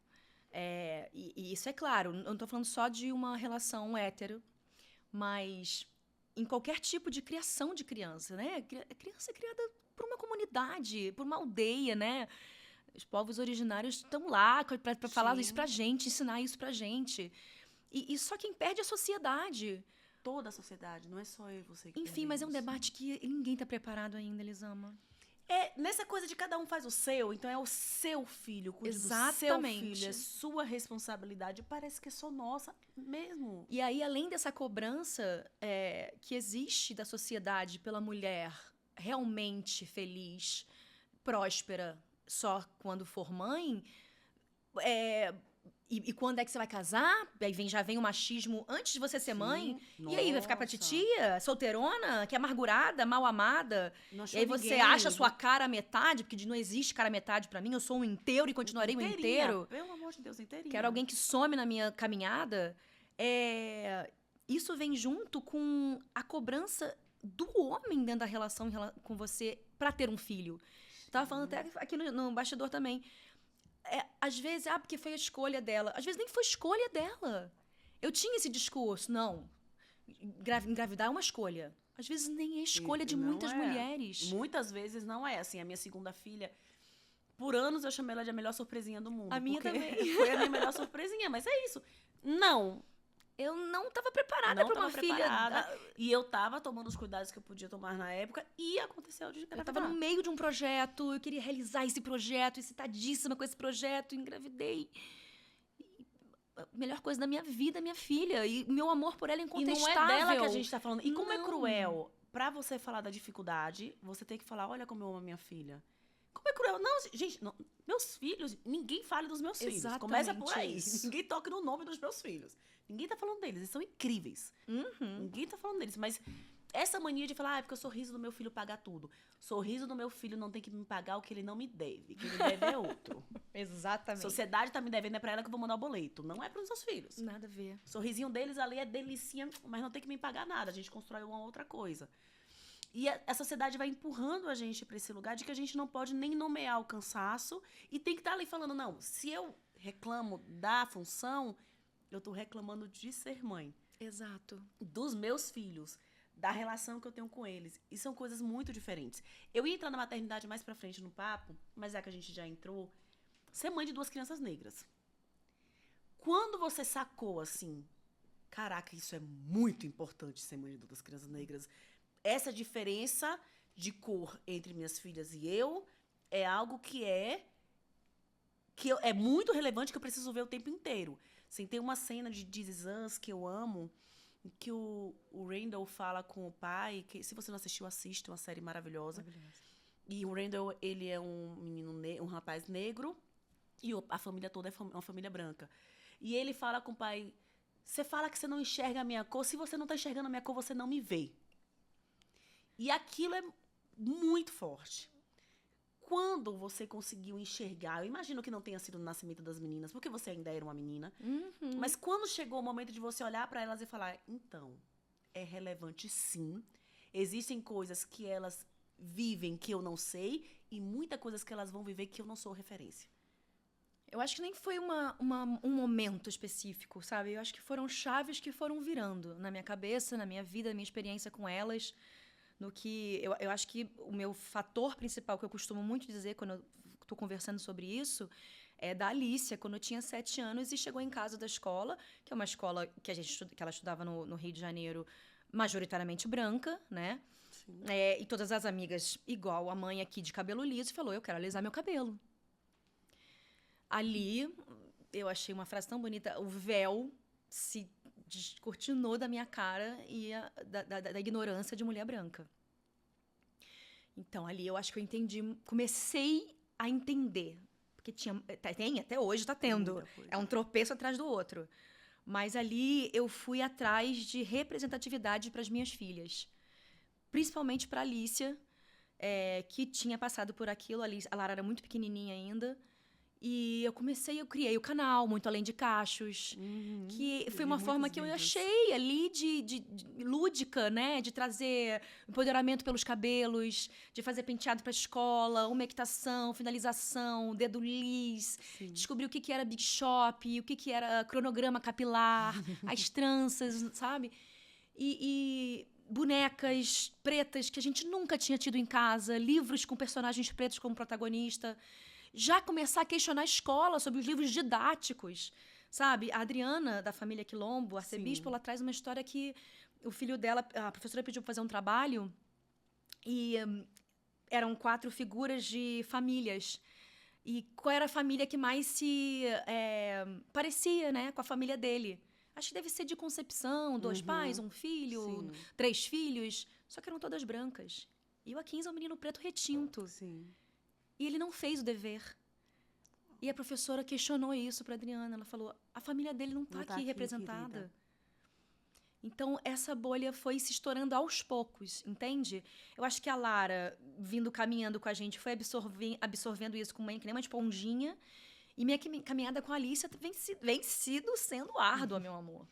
E isso é claro, eu não tô falando só de uma relação hétero, mas em qualquer tipo de criação de criança, né? A criança é criada por uma comunidade, por uma aldeia, né? Os povos originários estão lá para falar isso pra gente, ensinar isso pra gente. E só quem perde é a sociedade. Toda a sociedade, não é só eu e você que Enfim, mas é um perdemos. debate que ninguém tá preparado ainda, Elisama. Nessa coisa de cada um faz o seu, então é o seu filho, cuide do seu Exatamente. filho, é sua responsabilidade. Parece que é só nossa mesmo. E aí, além dessa cobrança que existe da sociedade pela mulher realmente feliz, próspera, só quando for mãe, e quando é que você vai casar? Aí já vem o machismo antes de você ser mãe. Sim. E aí, vai ficar pra Nossa. titia, solteirona, que é amargurada, mal amada. Não E achou aí você ninguém. acha a sua cara metade, porque não existe cara metade pra mim, eu sou um inteiro e continuarei um Inteirinha, inteiro. Pelo amor de Deus, inteirinha. Quero alguém que some na minha caminhada. Isso vem junto com a cobrança do homem dentro da relação com você pra ter um filho. Tava falando até aqui no bastidor também. Às vezes, porque foi a escolha dela. Às vezes nem foi escolha dela. Eu tinha esse discurso. Não, engravidar é uma escolha. Às vezes nem é escolha de Não muitas é. mulheres. Muitas vezes não é. Assim, a minha segunda filha, por anos eu chamei ela de a melhor surpresinha do mundo. A minha porque também. Foi a minha melhor surpresinha, mas é isso. Não. Eu não tava preparada Não pra uma tava filha. preparada. E eu tava tomando os cuidados que eu podia tomar na época e aconteceu de Eu engravidar. tava no meio de um projeto, eu queria realizar esse projeto, excitadíssima com esse projeto, engravidei. A melhor coisa da minha vida é minha filha. E meu amor por ela é E incontestável. não é dela que a gente tá falando. E como é Não. cruel, pra você falar da dificuldade, você tem que falar, olha como eu amo a minha filha. Como é cruel. Não, gente, não, meus filhos, ninguém fale dos meus filhos. Começa por aí. isso. Ninguém toque no nome dos meus filhos. Ninguém tá falando deles, eles são incríveis. Uhum. Ninguém tá falando deles, mas essa mania de falar, é porque o sorriso do meu filho paga tudo. Sorriso do meu filho não tem que me pagar o que ele não me deve. O que ele deve é outro. Exatamente. Sociedade tá me devendo, é pra ela que eu vou mandar o boleto. Não é pros seus filhos. Nada a ver. Sorrisinho deles ali é delicinha, mas não tem que me pagar nada. A gente constrói uma outra coisa. E a sociedade vai empurrando a gente pra esse lugar de que a gente não pode nem nomear o cansaço e tem que estar ali falando, não, se eu reclamo da função, eu tô reclamando de ser mãe. Exato. Dos meus filhos, da relação que eu tenho com eles. E são coisas muito diferentes. Eu ia entrar na maternidade mais pra frente no papo, mas já que a gente já entrou, ser mãe de 2 crianças negras. Quando você sacou assim, caraca, isso é muito importante ser mãe de 2 crianças negras. Essa diferença de cor entre minhas filhas e eu é algo que é muito relevante, que eu preciso ver o tempo inteiro. Assim, tem uma cena de This Is Us que eu amo, em que o Randall fala com o pai, que se você não assistiu, assiste, uma série maravilhosa. E o Randall, ele é um menino, um rapaz negro, e a família toda é uma família branca. E ele fala com o pai, você fala que você não enxerga a minha cor, se você não tá enxergando a minha cor, você não me vê. E aquilo é muito forte. Quando você conseguiu enxergar, eu imagino que não tenha sido no nascimento das meninas, porque você ainda era uma menina, Uhum. mas quando chegou o momento de você olhar para elas e falar, então, é relevante sim, existem coisas que elas vivem que eu não sei e muitas coisas que elas vão viver que eu não sou referência. Eu acho que nem foi um momento específico, sabe? Eu acho que foram chaves que foram virando na minha cabeça, na minha vida, na minha experiência com elas. No que eu acho que o meu fator principal, que eu costumo muito dizer quando eu estou conversando sobre isso, é da Alicia, quando eu tinha 7 anos e chegou em casa da escola, que é uma escola que ela estudava no Rio de Janeiro, majoritariamente branca, né? Sim. E todas as amigas, igual a mãe aqui de cabelo liso, falou, eu quero alisar meu cabelo. Ali, eu achei uma frase tão bonita, o véu se descortinou da minha cara e da ignorância de mulher branca. Então, ali eu acho que eu entendi, comecei a entender. Porque tem, até hoje está tendo. É um tropeço atrás do outro. Mas ali eu fui atrás de representatividade para as minhas filhas. Principalmente para a Alicia, que tinha passado por aquilo. A Lara era muito pequenininha ainda. E eu criei o canal, Muito Além de Cachos, que foi uma forma que eu achei ali de lúdica, né? De trazer empoderamento pelos cabelos, de fazer penteado para a escola, umectação, finalização, dedo lis, descobrir o que era Big Shop, o que era cronograma capilar, as tranças, sabe? e bonecas pretas que a gente nunca tinha tido em casa, livros com personagens pretos como protagonista. Já começar a questionar a escola sobre os livros didáticos, sabe? A Adriana, da família Quilombo, arcebispo, ela traz uma história que o filho dela, a professora pediu para fazer um trabalho e eram 4 figuras de famílias. E qual era a família que mais se parecia, né, com a família dele? Acho que deve ser de concepção, 2 pais, 1 filho, Sim. 3 filhos. Só que eram todas brancas. E o Akin é um menino preto retinto. Sim. E ele não fez o dever. E a professora questionou isso para Adriana. Ela falou, a família dele não está aqui representada. Querida. Então, essa bolha foi se estourando aos poucos, entende? Eu acho que a Lara, vindo caminhando com a gente, foi absorvendo isso que nem uma esponjinha. E minha caminhada com a Alicia vem sido sendo árdua, meu amor.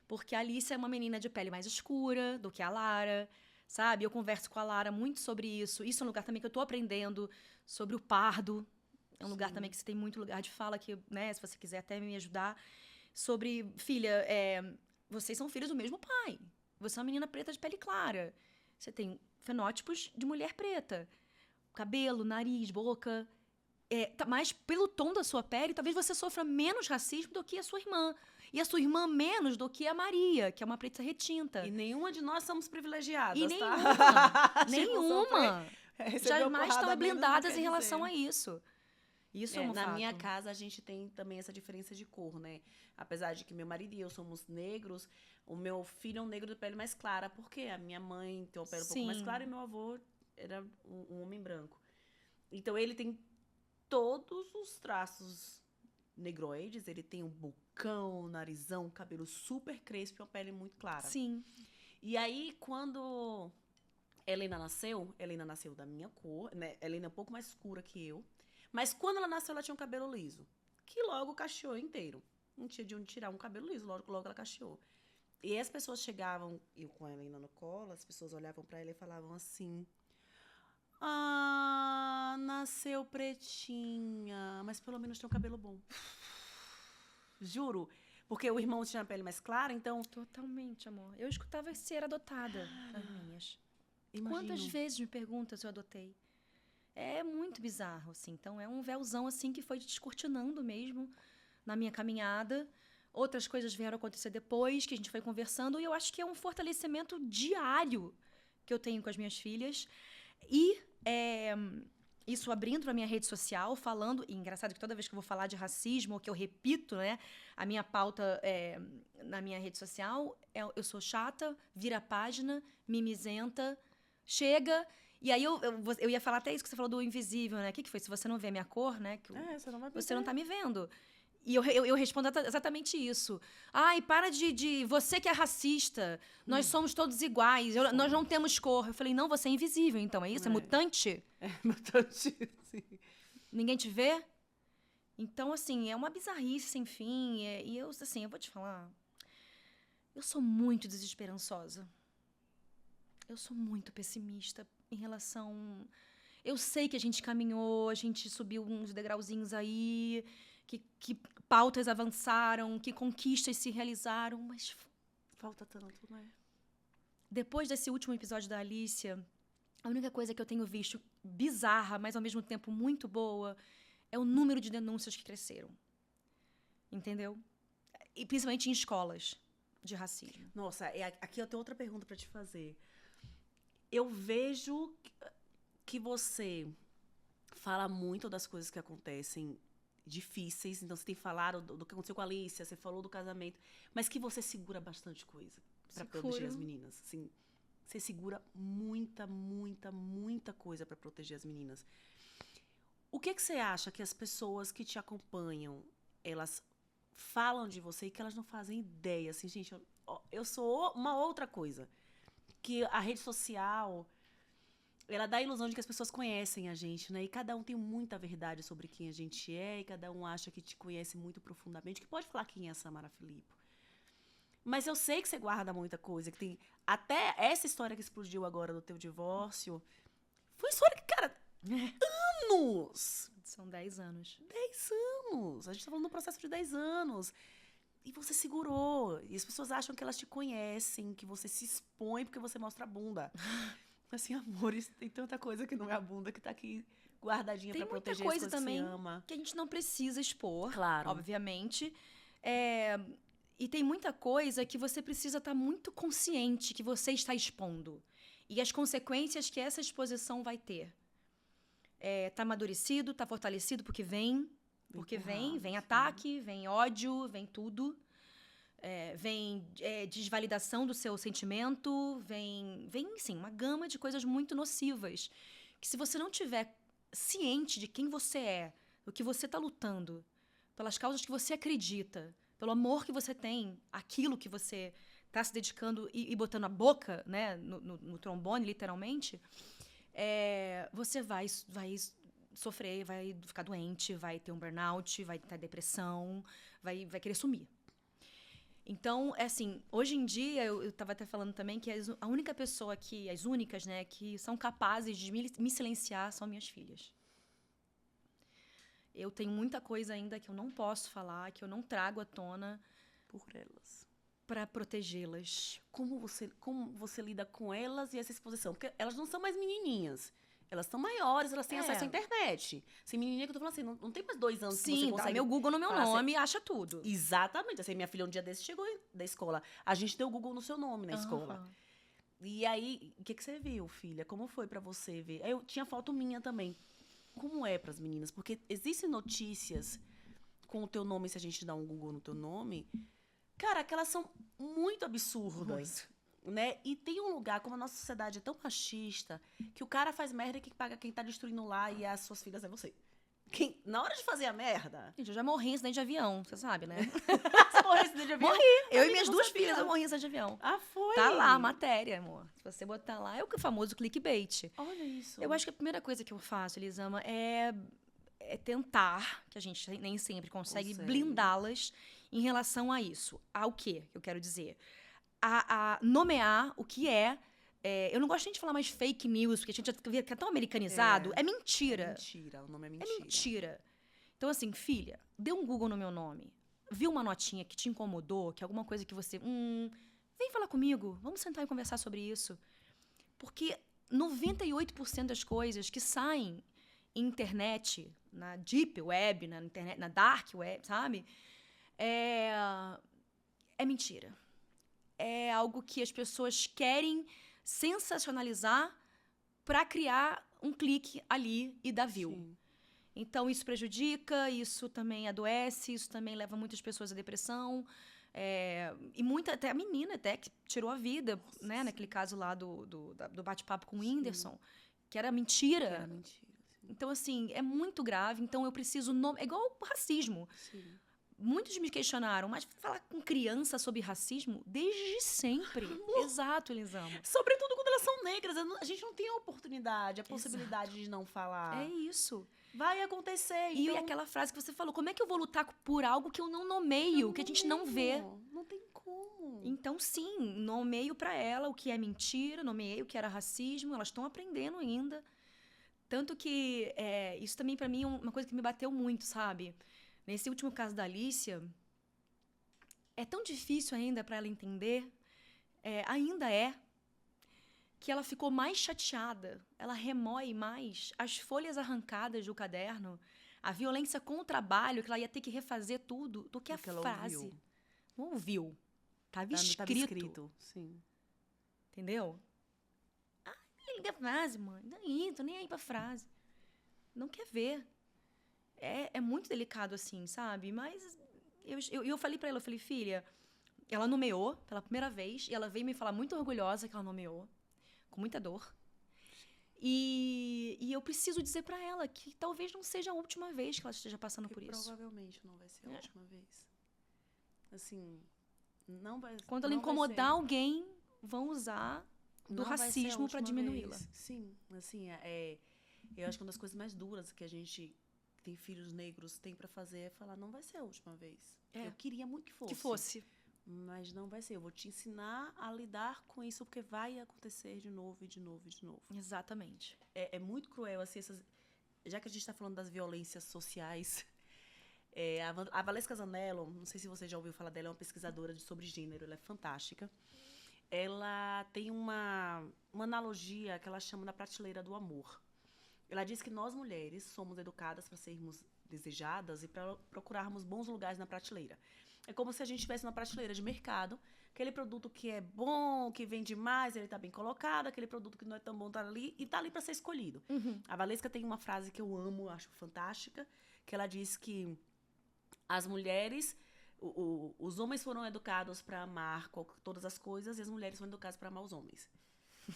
Porque a Alicia é uma menina de pele mais escura do que a Lara, sabe? Eu converso com a Lara muito sobre isso. Isso é um lugar também que eu tô aprendendo sobre o pardo. É um lugar também que você tem muito lugar de fala, que, né, se você quiser até me ajudar. Sobre, filha, vocês são filhos do mesmo pai. Você é uma menina preta de pele clara. Você tem fenótipos de mulher preta. Cabelo, nariz, boca. Mas pelo tom da sua pele, talvez você sofra menos racismo do que a sua irmã. E a sua irmã menos do que a Maria, que é uma preta retinta. E nenhuma de nós somos privilegiadas, E tá? nenhuma. Jamais estão blindadas em dizer. relação a isso. Isso é um Na fato. minha casa, a gente tem também essa diferença de cor, né? Apesar de que meu marido e eu somos negros, o meu filho é um negro de pele mais clara, porque a minha mãe tem uma pele um pouco mais clara e meu avô era um homem branco. Então, ele tem todos os traços negroides, ele tem um bocão, narizão, cabelo super crespo e uma pele muito clara. Sim. E aí, quando Helena nasceu da minha cor, né? Helena é um pouco mais escura que eu. Mas quando ela nasceu, ela tinha um cabelo liso, que logo cacheou inteiro. Não tinha de onde tirar um cabelo liso, logo ela cacheou. E as pessoas chegavam, eu com a Helena no colo, as pessoas olhavam pra ela e falavam assim: ah, nasceu pretinha, mas pelo menos tem um cabelo bom. Juro. Porque o irmão tinha a pele mais clara, então... Totalmente, amor. Eu escutava ser adotada das minhas. Imagino. Quantas vezes me perguntam se eu adotei? É muito bizarro, assim. Então, é um véuzão, assim, que foi descortinando mesmo na minha caminhada. Outras coisas vieram acontecer depois, que a gente foi conversando. E eu acho que é um fortalecimento diário que eu tenho com as minhas filhas. E isso abrindo para minha rede social, falando... E engraçado que toda vez que eu vou falar de racismo, ou que eu repito, né, a minha pauta na minha rede social, eu sou chata, vira a página, mimizenta, chega... E aí eu ia falar até isso que você falou do invisível, né? O que foi? Se você não vê a minha cor, né? Você não vai você não tá me vendo. E eu respondo exatamente isso. Ai, para de... Você que é racista. Nós somos todos iguais. Nós não temos cor. Eu falei, não, você é invisível, então. É isso? É mutante? É mutante, sim. Ninguém te vê? Então, assim, é uma bizarrice sem fim. E eu, assim, eu vou te falar. Eu sou muito desesperançosa. Eu sou muito pessimista em relação... Eu sei que a gente caminhou, a gente subiu uns degrauzinhos aí, que pautas avançaram, que conquistas se realizaram, mas... Falta tanto, né? Depois desse último episódio da Alicia, a única coisa que eu tenho visto bizarra, mas ao mesmo tempo muito boa, é o número de denúncias que cresceram. Entendeu? E principalmente em escolas de racismo. Nossa, aqui eu tenho outra pergunta pra te fazer. Eu vejo que você fala muito das coisas que acontecem difíceis. Então, você tem falado do que aconteceu com a Alicia, você falou do casamento, mas que você segura bastante coisa pra proteger as meninas. Assim, você segura muita coisa pra proteger as meninas. O que você acha que as pessoas que te acompanham, elas falam de você e que elas não fazem ideia? Assim, gente, eu sou uma outra coisa. Que a rede social, ela dá a ilusão de que as pessoas conhecem a gente, né? E cada um tem muita verdade sobre quem a gente é, e cada um acha que te conhece muito profundamente, que pode falar quem é a Samara Filippo. Mas eu sei que você guarda muita coisa, que tem... Até essa história que explodiu agora do teu divórcio, foi história que, cara, anos! São 10 anos. 10 anos! A gente tá falando de um processo de 10 anos. E você segurou. E as pessoas acham que elas te conhecem, que você se expõe porque você mostra a bunda. Assim, amores, tem tanta coisa que não é a bunda que tá aqui guardadinha Tem pra muita proteger coisa as coisas também que você ama. que a gente não precisa expor, Claro. obviamente. E tem muita coisa que você precisa estar muito consciente que você está expondo. E as consequências que essa exposição vai ter. Tá amadurecido, tá fortalecido, porque vem. Porque vem Empurrado, ataque, vem ódio, vem tudo. Vem desvalidação do seu sentimento, vem, sim, uma gama de coisas muito nocivas. Que se você não tiver ciente de quem você é, do que você está lutando, pelas causas que você acredita, pelo amor que você tem, aquilo que você está se dedicando e botando a boca, né, no trombone, literalmente, você vai sofrer, vai ficar doente, vai ter um burnout, vai ter depressão, vai querer sumir. Então, assim, hoje em dia, eu estava até falando também que a única pessoa que, as únicas, né, que são capazes de me silenciar são minhas filhas. Eu tenho muita coisa ainda que eu não posso falar, que eu não trago à tona Por elas. para protegê-las. Como você lida com elas e essa exposição? Porque elas não são mais menininhas. Elas são maiores, elas têm acesso à internet. Sem menininha que eu tô falando assim, não tem mais 2 anos que você Sim, consegue... dá meu Google no meu nome e acha tudo. Exatamente. Assim, minha filha um dia desse chegou da escola. A gente deu Google no seu nome na escola. E aí, o que você viu, filha? Como foi pra você ver? Eu tinha foto minha também. Como é pras meninas? Porque existem notícias com o teu nome, se a gente dá um Google no teu nome, cara, que elas são muito absurdas. Né? E tem um lugar, como a nossa sociedade é tão machista, que o cara faz merda e quem paga quem tá destruindo lá e as suas filhas é você. Na hora de fazer a merda... Gente, eu já morri em acidente de avião, você sabe, né? Você morreu em acidente de avião? Morri. Eu Amiga, e minhas não 2 sabia. filhas, eu morri em acidente de avião. Ah, foi? Tá lá a matéria, amor. Se você botar lá, é o famoso clickbait. Olha isso. Eu acho que a primeira coisa que eu faço, Elisama, é tentar, que a gente nem sempre consegue blindá-las em relação a isso. Ao quê que eu quero dizer? A nomear o que eu não gosto nem de falar mais fake news, porque a gente já vê que é tão americanizado. É mentira. É mentira, o nome é mentira. É mentira. Então, assim, filha, dê um Google no meu nome. Viu uma notinha que te incomodou, que é alguma coisa que você... vem falar comigo, vamos sentar e conversar sobre isso. Porque 98% das coisas que saem em internet, na deep web, na internet, na dark web, sabe? É mentira. É algo que as pessoas querem sensacionalizar para criar um clique ali e dar view. Sim. Então, isso prejudica, isso também adoece, isso também leva muitas pessoas à depressão. E até a menina até que tirou a vida, né? Naquele caso lá do bate-papo com o Whindersson, que era mentira. Era mentira, sim. Então, assim, é muito grave. Então, eu preciso... É igual o racismo. Sim. Muitos me questionaram, mas falar com criança sobre racismo desde sempre. Exato, Elisama. Sobretudo quando elas são negras. A gente não tem a oportunidade, a possibilidade de não falar. É isso. Vai acontecer. E aquela frase que você falou, como é que eu vou lutar por algo que eu não nomeio, que a gente não vê? Não tem como. Então, sim, nomeio pra ela o que é mentira, nomeei o que era racismo, elas estão aprendendo ainda. Tanto que isso também pra mim é uma coisa que me bateu muito, sabe? Nesse último caso da Alicia, é tão difícil ainda pra ela entender, ainda que ela ficou mais chateada, ela remói mais as folhas arrancadas do caderno, a violência com o trabalho, que ela ia ter que refazer tudo, do que a frase. Não ouviu. Tava escrito. Sim. Entendeu? Nem liga a frase, mãe. Daí, tô nem aí pra frase. Não quer ver. É muito delicado assim, sabe? Mas eu falei pra ela, eu falei, filha, ela nomeou pela primeira vez, e ela veio me falar muito orgulhosa que ela nomeou, com muita dor. E eu preciso dizer pra ela que talvez não seja a última vez que ela esteja passando por isso. Provavelmente não vai ser a última vez. Assim, não vai... Quando ela incomodar alguém, vão usar do racismo pra diminuí-la. Sim, assim, eu acho que uma das coisas mais duras que a gente... tem filhos negros, tem pra fazer é falar, não vai ser a última vez. Eu queria muito que fosse. Que fosse. Mas não vai ser. Eu vou te ensinar a lidar com isso, porque vai acontecer de novo, e de novo, e de novo. Exatamente. É muito cruel, assim, já que a gente tá falando das violências sociais, A Valesca Zanello, não sei se você já ouviu falar dela, é uma pesquisadora sobre gênero, ela é fantástica. Ela tem uma analogia que ela chama da prateleira do amor. Ela diz que nós mulheres somos educadas para sermos desejadas e para procurarmos bons lugares na prateleira. É como se a gente estivesse numa prateleira de mercado, aquele produto que é bom, que vende mais, ele está bem colocado, aquele produto que não é tão bom está ali e está ali para ser escolhido. Uhum. A Valesca tem uma frase que eu amo, acho fantástica, que ela diz que as mulheres, os homens foram educados para amar todas as coisas e as mulheres foram educadas para amar os homens.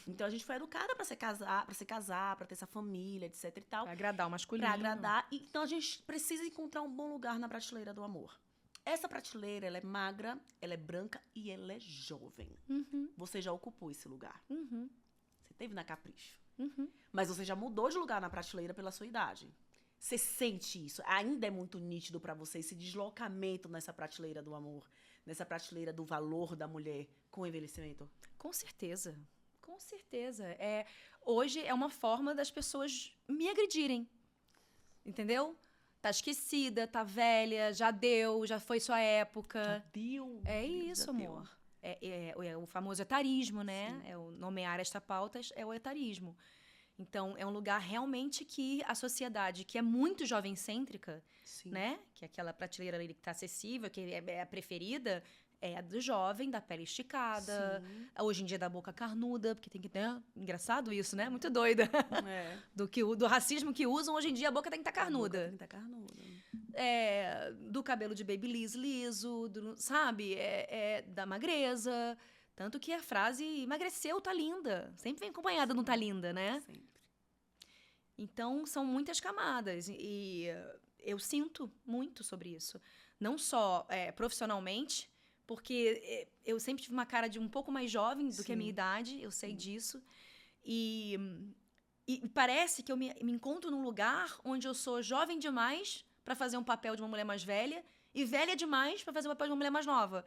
Então a gente foi educada para se casar, para ter essa família, etc e tal. Pra agradar o masculino. Para agradar. Então a gente precisa encontrar um bom lugar na prateleira do amor. Essa prateleira, ela é magra, ela é branca e ela é jovem. Uhum. Você já ocupou esse lugar. Uhum. Você teve na Capricho. Uhum. Mas você já mudou de lugar na prateleira pela sua idade. Você sente isso. Ainda é muito nítido para você esse deslocamento nessa prateleira do amor, nessa prateleira do valor da mulher com o envelhecimento? Com certeza. Com certeza. Hoje é uma forma das pessoas me agredirem. Entendeu? Tá esquecida, tá velha, já deu, já foi sua época. Deu. É isso, já deu. amor. É o famoso etarismo, né? Sim. É o nomear esta pauta, é o etarismo. Então, é um lugar realmente que a sociedade, que é muito jovem-cêntrica, Sim. né? Que é aquela prateleira ali que tá acessível, que é a preferida, é a do jovem, da pele esticada. Sim. Hoje em dia, da boca carnuda, porque tem que ter... Engraçado isso, né? Muito doida. É. Do racismo que usam, hoje em dia, a boca tem que estar carnuda. A boca tem que tá carnuda. Do cabelo de babyliss liso, sabe? Da magreza. Tanto que a frase emagreceu, tá linda. Sempre vem acompanhada no tá linda, né? Sempre. Então, são muitas camadas. E eu sinto muito sobre isso. Não só profissionalmente, porque eu sempre tive uma cara de um pouco mais jovem do que a minha idade, eu sei disso. E parece que eu me encontro num lugar onde eu sou jovem demais para fazer um papel de uma mulher mais velha e velha demais para fazer um papel de uma mulher mais nova.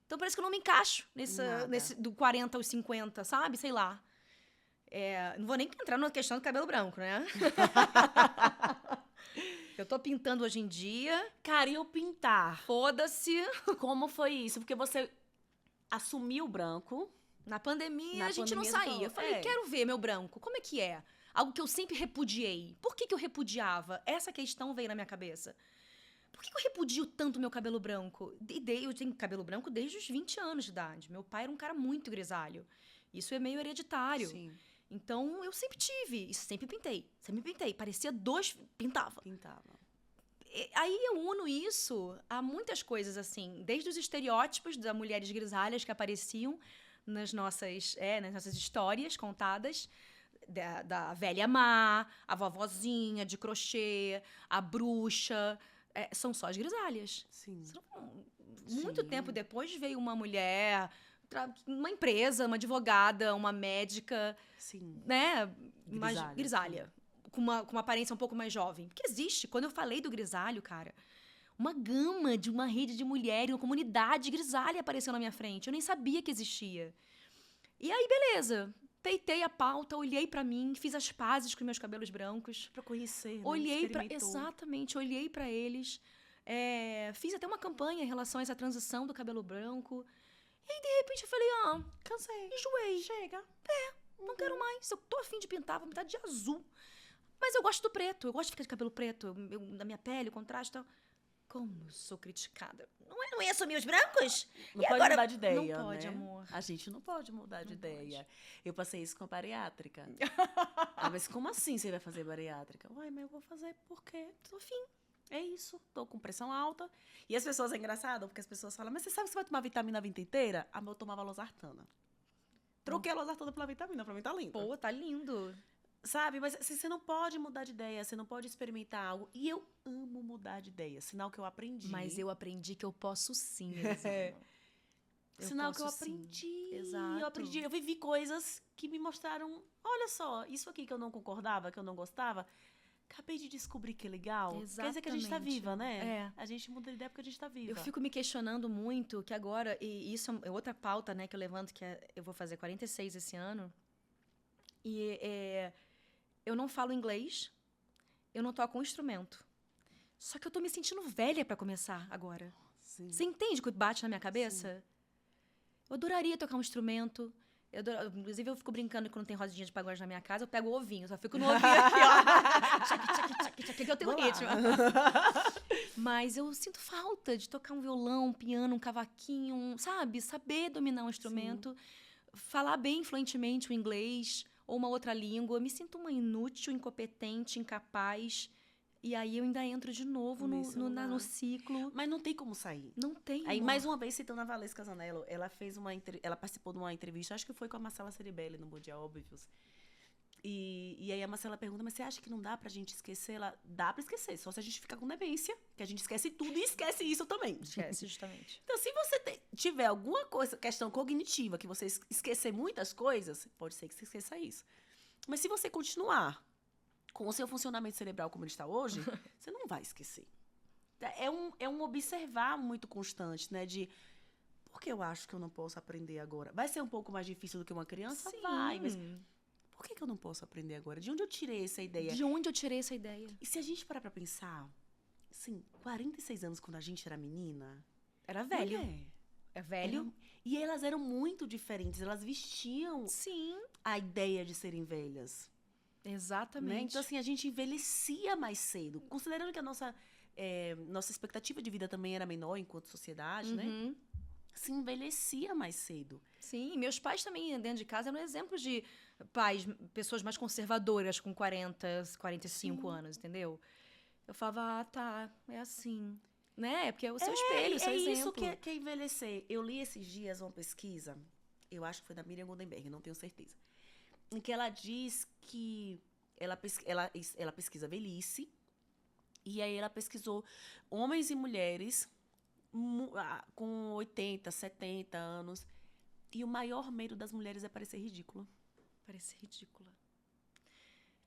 Então parece que eu não me encaixo nesse do 40 aos 50, sabe? Sei lá. Não vou nem entrar na questão do cabelo branco, né? Eu tô pintando hoje em dia. Cara, e eu pintar? Foda-se. Como foi isso? Porque você assumiu o branco. Na pandemia, a gente não pandemia, saía. Eu falei, quero ver meu branco. Como é que é? Algo que eu sempre repudiei. Por que eu repudiava? Essa questão veio na minha cabeça. Por que eu repudio tanto meu cabelo branco? Eu tenho cabelo branco desde os 20 anos de idade. Meu pai era um cara muito grisalho. Isso é meio hereditário. Sim. Então, eu sempre tive. Isso sempre pintei. Sempre pintei. Parecia dois... Pintava. Aí eu uno isso a muitas coisas, assim. Desde os estereótipos das mulheres grisalhas que apareciam nas nossas histórias contadas. Da velha má, a vovozinha de crochê, a bruxa... são só as grisalhas. Sim. Muito tempo depois veio uma mulher, uma empresa, uma advogada, uma médica, Sim. né? Grisalha. Com uma aparência um pouco mais jovem. Porque existe, quando eu falei do grisalho, cara, uma gama de uma rede de mulheres, uma comunidade grisalha apareceu na minha frente. Eu nem sabia que existia. E aí, beleza. Peitei a pauta, olhei pra mim, fiz as pazes com meus cabelos brancos. Pra conhecer, né? Olhei pra... Exatamente, olhei pra eles. Fiz até uma campanha em relação a essa transição do cabelo branco. E aí, de repente, eu falei, cansei. Enjoei. Chega. Não quero mais. Eu tô afim de pintar, vou pintar de azul. Mas eu gosto do preto, eu gosto de ficar de cabelo preto. Da minha pele, o contraste e tal. Como eu sou criticada. Não ia assumir os brancos? Não pode mudar de ideia, Não pode, né? amor. A gente não pode mudar de ideia. pode. Eu passei isso com a bariátrica. Mas como assim você vai fazer bariátrica? Uai, mas eu vou fazer porque tô afim. É isso. Tô com pressão alta. E as pessoas, é engraçado, porque as pessoas falam, mas você sabe que você vai tomar vitamina a vida inteira? Eu tomava losartana. Troquei a losartana pela vitamina, pra mim tá lindo. Pô, tá lindo. Sabe? Mas você não pode mudar de ideia, você não pode experimentar algo. E eu amo mudar de ideia. Sinal que eu aprendi. Mas eu aprendi que eu posso sim, Elisama. Sinal que eu aprendi. Sim. Exato. Eu aprendi. Eu vivi coisas que me mostraram, olha só, isso aqui que eu não concordava, que eu não gostava, acabei de descobrir que é legal. Exatamente. Quer dizer que a gente tá viva, né? É. A gente muda de ideia porque a gente tá viva. Eu fico me questionando muito que agora, e isso é outra pauta, né, que eu levanto, que eu vou fazer 46 esse ano, e eu não falo inglês, eu não toco um instrumento. Só que eu tô me sentindo velha pra começar agora. Sim. Você entende o que bate na minha cabeça? Eu adoraria tocar um instrumento. Inclusive, eu fico brincando que quando tem rodinha de pagode na minha casa, eu pego o ovinho. Só fico no ovinho aqui, ó. Tchac, tchac, tchac, tchac, que eu tenho ritmo. Mas eu sinto falta de tocar um violão, um piano, um cavaquinho, sabe? Saber dominar um instrumento. Falar bem fluentemente o inglês ou uma outra língua. Eu me sinto uma inútil, incompetente, incapaz. E aí eu ainda entro de novo no ciclo. Mas não tem como sair. Não tem. Aí, amor. mais uma vez, citando a Valesca Zanello, ela participou de uma entrevista, acho que foi com a Marcela Ceribelli, no Bom Dia Óbvios. E aí a Marcela pergunta, mas você acha que não dá pra gente esquecer? Ela, dá pra esquecer, só se a gente ficar com demência, que a gente esquece tudo e esquece isso também. Esquece, justamente. Então, se você tiver alguma coisa, questão cognitiva, que você esquecer muitas coisas, pode ser que você esqueça isso. Mas se você continuar com o seu funcionamento cerebral como ele está hoje, você não vai esquecer. É um observar muito constante, né? De, por que eu acho que eu não posso aprender agora? Vai ser um pouco mais difícil do que uma criança? Sim. Vai, mas por que eu não posso aprender agora? De onde eu tirei essa ideia? De onde eu tirei essa ideia? E se a gente parar pra pensar, assim, 46 anos quando a gente era menina... Era velho. mulher, É velho? e elas eram muito diferentes, elas vestiam Sim. a ideia de serem velhas. Exatamente. Né? Então, assim, a gente envelhecia mais cedo. Considerando que a nossa expectativa de vida também era menor enquanto sociedade, né? Uhum. Se envelhecia mais cedo. Sim, meus pais também, dentro de casa, eram exemplos de pais, pessoas mais conservadoras, com 40, 45 Sim. anos, entendeu? Eu falava, tá, é assim. Né? Porque é o seu espelho, o seu É exemplo. isso que é envelhecer. Eu li esses dias uma pesquisa, eu acho que foi da Miriam Goldenberg, não tenho certeza, em que ela diz que ela pesquisa velhice, e aí ela pesquisou homens e mulheres com 80, 70 anos, e o maior medo das mulheres é parecer ridícula. Parece ridícula.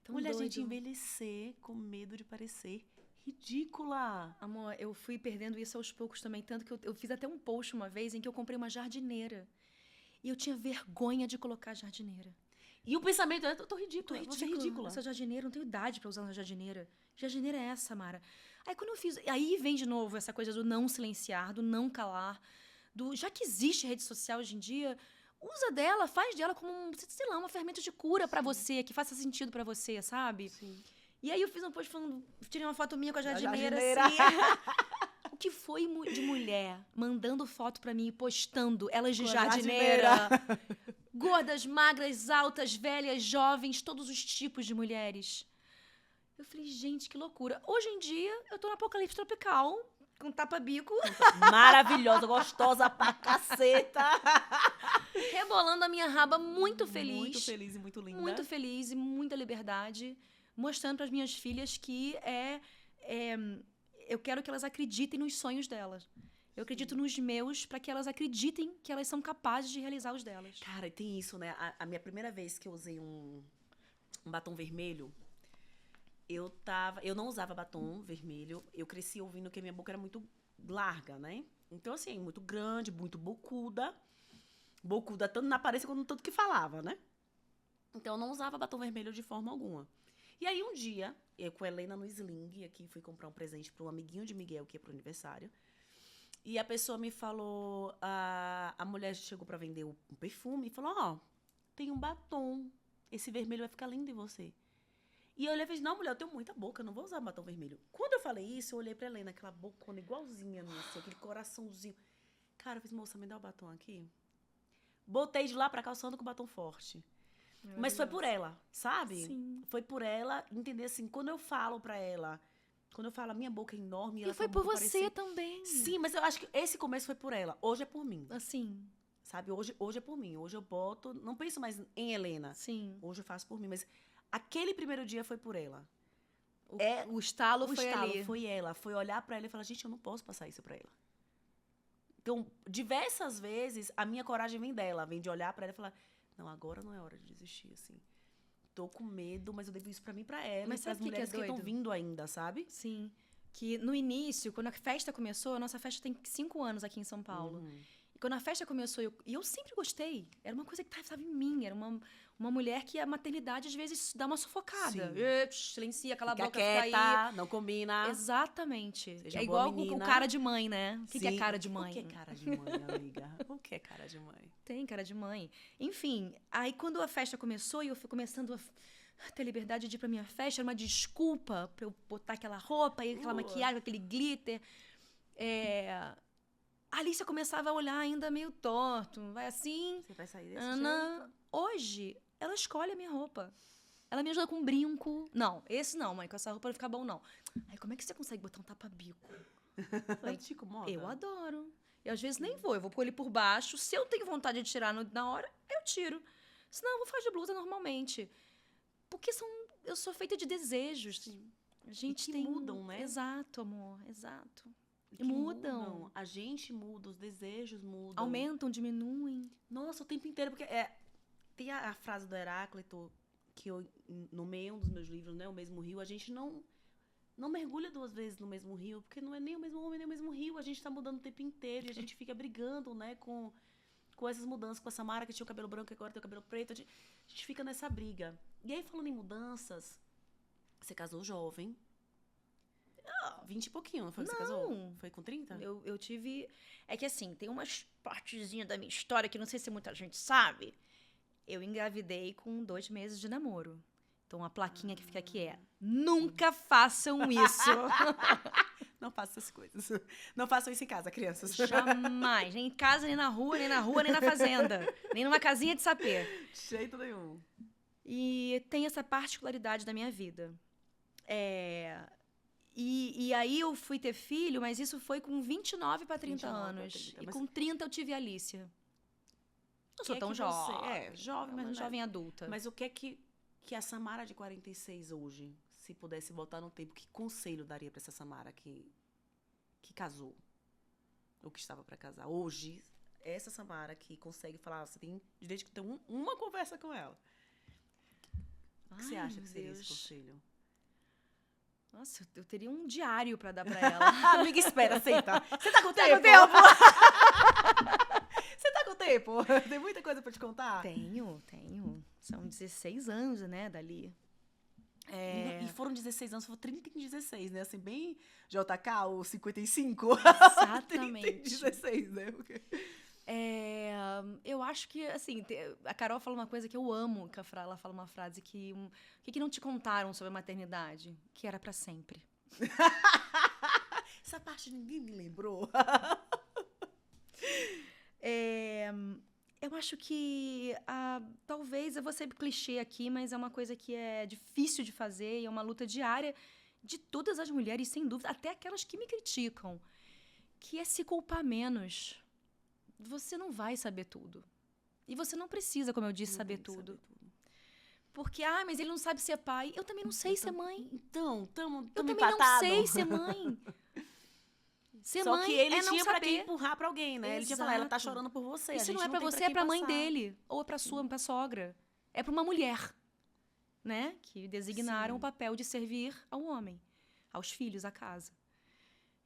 Tão Mulher, a doido. gente envelhecer com medo de parecer ridícula. Amor, eu fui perdendo isso aos poucos também. Tanto que eu fiz até um post uma vez em que eu comprei uma jardineira. E eu tinha vergonha de colocar jardineira. E o pensamento é, eu tô ridícula, você é ridícula. Essa jardineira, não tenho idade pra usar uma jardineira. Que jardineira é essa, Mara? Aí quando eu fiz... Aí vem de novo essa coisa do não silenciar, do não calar. Já que existe rede social hoje em dia, usa dela, faz dela como, sei lá, uma ferramenta de cura pra você, que faça sentido pra você, sabe? Sim. E aí eu fiz um post falando... Tirei uma foto minha com a jardineira, jardineira. assim. O que foi de mulher mandando foto pra mim e postando elas de Com a jardineira. Gordas, magras, altas, velhas, jovens, todos os tipos de mulheres. Eu falei, gente, que loucura. Hoje em dia, eu tô no apocalipse tropical, com tapa-bico, Maravilhosa, gostosa pra caceta. rebolando a minha raba, muito feliz. Muito feliz e muito linda. Muito feliz e muita liberdade. Mostrando para as minhas filhas que eu quero que elas acreditem nos sonhos delas. Eu acredito nos meus para que elas acreditem que elas são capazes de realizar os delas. Cara, e tem isso, né? A minha primeira vez que eu usei um batom vermelho, eu não usava batom vermelho. Eu cresci ouvindo que a minha boca era muito larga, né? Então, assim, muito grande, muito bocuda. Bocuda tanto na aparência quanto no tanto que falava, né? Então, eu não usava batom vermelho de forma alguma. E aí, um dia, eu com a Helena no Sling, aqui fui comprar um presente para um amiguinho de Miguel, que ia pro aniversário. E a pessoa me falou, a mulher chegou para vender um perfume e falou, ó, tem um batom, esse vermelho vai ficar lindo em você. E eu olhei e falei, não, mulher, eu tenho muita boca, eu não vou usar batom vermelho. Quando eu falei isso, eu olhei pra Helena, aquela bocona igualzinha, assim, aquele coraçãozinho. Cara, eu falei, moça, me dá o batom aqui. Botei de lá pra cá, usando com batom forte. Mas foi por ela, sabe? Sim. Foi por ela, entender assim, quando eu falo pra ela, quando eu falo, a minha boca é enorme... E foi por você também. Sim, mas eu acho que esse começo foi por ela. Hoje é por mim. Assim. Sabe? Hoje é por mim. Hoje eu boto... Não penso mais em Helena. Sim. Hoje eu faço por mim. Mas aquele primeiro dia foi por ela. O estalo O foi estalo ali. foi ela. Foi olhar pra ela e falar, gente, eu não posso passar isso pra ela. Então, diversas vezes, a minha coragem vem dela. Vem de olhar pra ela e falar, não, agora não é hora de desistir, assim. Tô com medo, mas eu devo isso pra mim e pra ela. Mas e pras sabe o que mulheres que é estão doido? vindo ainda, sabe? Sim. Que no início, quando a festa começou, a nossa festa tem 5 anos aqui em São Paulo. Uhum. Quando a festa começou, e eu sempre gostei. Era uma coisa que estava em mim. Era uma mulher que a maternidade, às vezes, dá uma sufocada. Silencia, cala a boca, quieta, fica aí. não combina. Exatamente. Seja É boa igual o menina. cara de mãe, né? O que é Sim. cara de mãe? O que é cara de mãe, amiga? O que é cara de mãe? Tem cara de mãe. Enfim, aí quando a festa começou e eu fui começando a ter liberdade de ir pra minha festa, era uma desculpa pra eu botar aquela roupa e aquela maquiagem, aquele glitter. A Alicia começava a olhar ainda meio torto. Vai assim. Você vai sair desse Ana, jeito? hoje, ela escolhe a minha roupa. Ela me ajuda com um brinco. Não, esse não, mãe, com essa roupa não fica bom, não. Aí, como é que você consegue botar um tapa-bico? Falei, te incomoda? Eu adoro. Eu, às vezes, nem vou. Eu vou pôr ele por baixo. Se eu tenho vontade de tirar na hora, eu tiro. Senão, eu vou ficar de blusa normalmente. Porque eu sou feita de desejos. Sim. A gente que tem... mudam, né? Exato, amor. Exato. Que Mudam. A gente muda, os desejos mudam. Aumentam, diminuem. Nossa, o tempo inteiro. Porque tem a frase do Heráclito, que eu nomeei um dos meus livros, né? O Mesmo Rio. A gente não mergulha 2 vezes no mesmo rio, porque não é nem o mesmo homem, nem o mesmo rio. A gente tá mudando o tempo inteiro e a gente fica brigando, né? Com essas mudanças, com essa Mara que tinha o cabelo branco e agora tem o cabelo preto. A gente fica nessa briga. E aí, falando em mudanças, você casou jovem. 20 e pouquinho, não foi que você casou? Foi com 30? Eu tive... É que assim, tem umas partezinhas da minha história que não sei se muita gente sabe. Eu engravidei com 2 meses de namoro. Então, a plaquinha que fica aqui é: nunca façam isso. Não façam essas coisas. Não façam isso em casa, crianças. Jamais. Nem em casa, nem na rua, nem na fazenda. Nem numa casinha de sapê. De jeito nenhum. E tem essa particularidade da minha vida. E aí eu fui ter filho, mas isso foi com 29 para 30 anos. E com 30 eu tive a Alicia. Não sou tão jovem. Jovem, mas jovem adulta. Mas o que é que a Samara de 46 hoje, se pudesse voltar no tempo, que conselho daria pra essa Samara que casou? Ou que estava pra casar? Hoje, essa Samara que consegue falar, você tem direito de ter uma conversa com ela. O que você acha que seria esse conselho? Nossa, eu teria um diário pra dar pra ela. Amiga, espera, senta. Você tá com tempo? Você tá com tempo? Tem muita coisa pra te contar? Tenho. São 16 anos, né, dali. E foram 16 anos, foram 30 em 16, né? Assim, bem JK, o 55. Exatamente. 30 em 16, né? Eu acho que, assim, a Carol fala uma coisa que eu amo, que ela fala uma frase que... O que não te contaram sobre a maternidade? Que era pra sempre. Essa parte ninguém me lembrou. Eu acho que, talvez, eu vou ser clichê aqui, mas é uma coisa que é difícil de fazer e é uma luta diária de todas as mulheres, sem dúvida, até aquelas que me criticam, que é se culpar menos. Você não vai saber tudo. E você não precisa, como eu disse, saber tudo. Porque, mas ele não sabe ser pai. Eu também não sei ser mãe. Então, tamo eu também empatado. não sei ser mãe. Só mãe que ele é não tinha pra saber. quem empurrar pra alguém, né? Ele tinha falado, ela tá chorando por você. E se não é pra tem você, é pra mãe passar. dele. Ou é pra sogra. É pra uma mulher, né? Que designaram o papel de servir ao homem, aos filhos, à casa.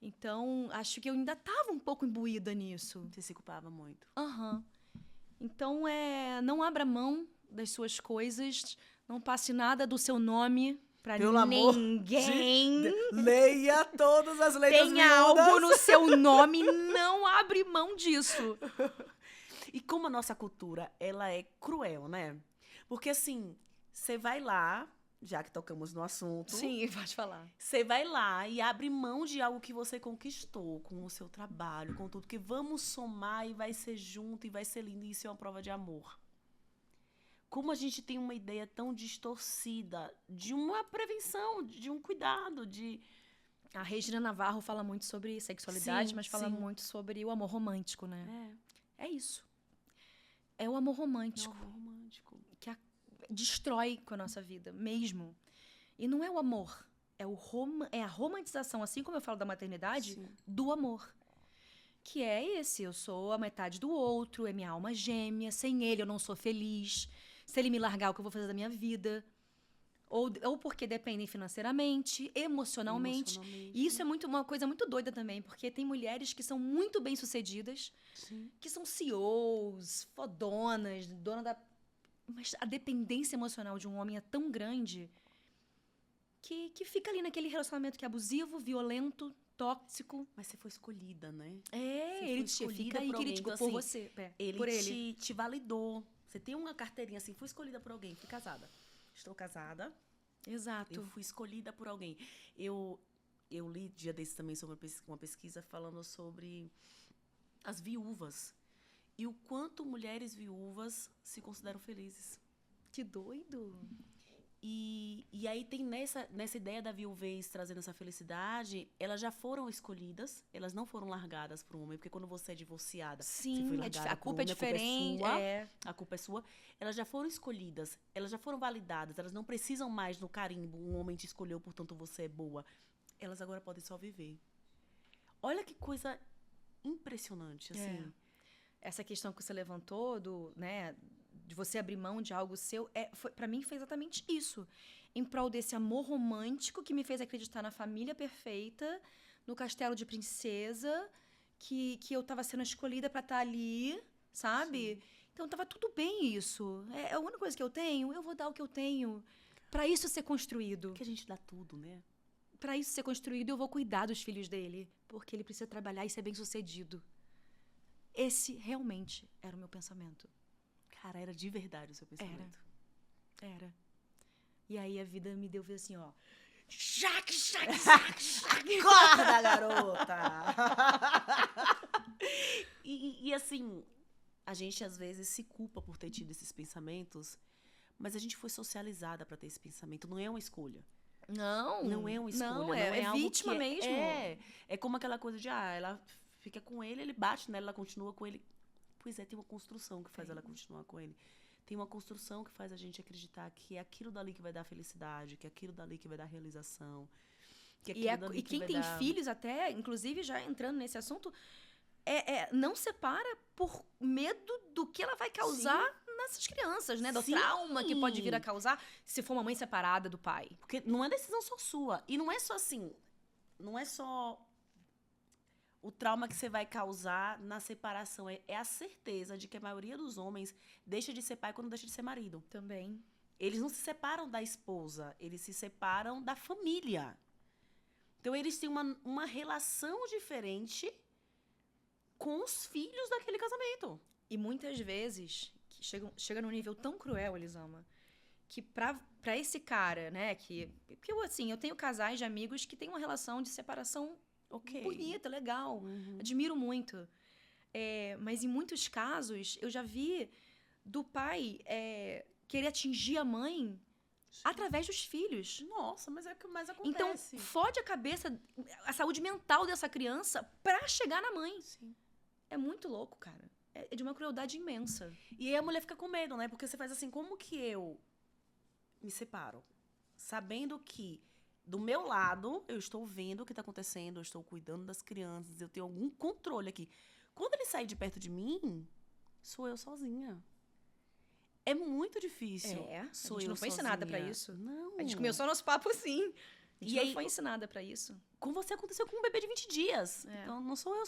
Então, acho que eu ainda tava um pouco imbuída nisso. Você se culpava muito. Então, não abra mão das suas coisas, não passe nada do seu nome pra ninguém. Leia todas as letras Tenha algo no seu nome, não abre mão disso. E como a nossa cultura, ela é cruel, né? Porque assim, você vai lá, já que tocamos no assunto. Sim, pode falar. Você vai lá e abre mão de algo que você conquistou com o seu trabalho, com tudo, que vamos somar e vai ser junto e vai ser lindo, e isso é uma prova de amor. Como a gente tem uma ideia tão distorcida de uma prevenção, de um cuidado, de... A Regina Navarro fala muito sobre sexualidade, mas fala muito sobre o amor romântico, né? É isso. É o amor romântico. É o amor romântico. Que destrói com a nossa vida, mesmo. E não é o amor, é a romantização, assim como eu falo da maternidade, do amor. Que é esse, eu sou a metade do outro, é minha alma gêmea, sem ele eu não sou feliz. Se ele me largar, o que eu vou fazer da minha vida? Ou porque dependem financeiramente, emocionalmente. E isso é uma coisa muito doida também, porque tem mulheres que são muito bem-sucedidas, Sim. que são CEOs, fodonas, dona da... Mas a dependência emocional de um homem é tão grande que fica ali naquele relacionamento que é abusivo, violento, tóxico. Mas você foi escolhida, né? É, ele te fica aí, querido, por assim, você. Ele te validou. Você tem uma carteirinha assim, fui escolhida por alguém, fui casada. Estou casada. Exato. Eu fui escolhida por alguém. Eu li dia desses também sobre uma pesquisa falando sobre as viúvas. E o quanto mulheres viúvas se consideram felizes. Que doido. E aí tem nessa ideia da viuvez trazendo essa felicidade, elas já foram escolhidas, elas não foram largadas por um homem, porque quando você é divorciada, sim, você foi largada a culpa é diferente. A culpa é sua. Elas já foram escolhidas, elas já foram validadas, elas não precisam mais no carimbo, um homem te escolheu, portanto você é boa. Elas agora podem só viver. Olha que coisa impressionante, assim. Essa questão que você levantou de você abrir mão de algo seu, para mim foi exatamente isso. Em prol desse amor romântico que me fez acreditar na família perfeita, no castelo de princesa, que eu tava sendo escolhida para estar ali, sabe? Sim. Então tava tudo bem isso. É a única coisa que eu tenho, eu vou dar o que eu tenho. Para isso ser construído. Que a gente dá tudo, né? Para isso ser construído, eu vou cuidar dos filhos dele, porque ele precisa trabalhar e ser bem-sucedido. Esse realmente era o meu pensamento. Cara, era de verdade o seu pensamento. Era. E aí a vida me deu assim, ó. Jaque! Acorda, garota! e assim, a gente às vezes se culpa por ter tido esses pensamentos, mas a gente foi socializada para ter esse pensamento. Não é uma escolha. Não é uma escolha. Não é vítima mesmo. É como aquela coisa de, ela fica com ele bate nela, ela continua com ele. Pois é, tem uma construção que faz ela continuar com ele. Tem uma construção que faz a gente acreditar que é aquilo dali que vai dar felicidade, que é aquilo dali que vai dar realização. E quem tem filhos até, inclusive já entrando nesse assunto, não separa por medo do que ela vai causar nessas crianças, né? Do trauma que pode vir a causar se for uma mãe separada do pai. Porque não é decisão só sua. E não é só assim, não é só o trauma que você vai causar na separação. É a certeza de que a maioria dos homens deixa de ser pai quando deixa de ser marido. Também. Eles não se separam da esposa, eles se separam da família. Então, eles têm uma relação diferente com os filhos daquele casamento. E muitas vezes, chega num nível tão cruel, Elisama, que pra esse cara, né, porque eu tenho casais de amigos que têm uma relação de separação bonita, legal, admiro muito. Mas em muitos casos, eu já vi do pai querer atingir a mãe através dos filhos. Nossa, mas é o que mais acontece. Então, fode a cabeça, a saúde mental dessa criança pra chegar na mãe. Sim. É muito louco, cara. É de uma crueldade imensa. E aí a mulher fica com medo, né? Porque você faz assim, como que eu me separo? Sabendo que do meu lado, eu estou vendo o que está acontecendo, eu estou cuidando das crianças, eu tenho algum controle aqui. Quando ele sair de perto de mim, sou eu sozinha. É muito difícil. A gente não foi ensinada pra isso. Não. A gente começou nosso papo assim. A gente não foi ensinada pra isso. Com você aconteceu com um bebê de 20 dias. Então, não sou eu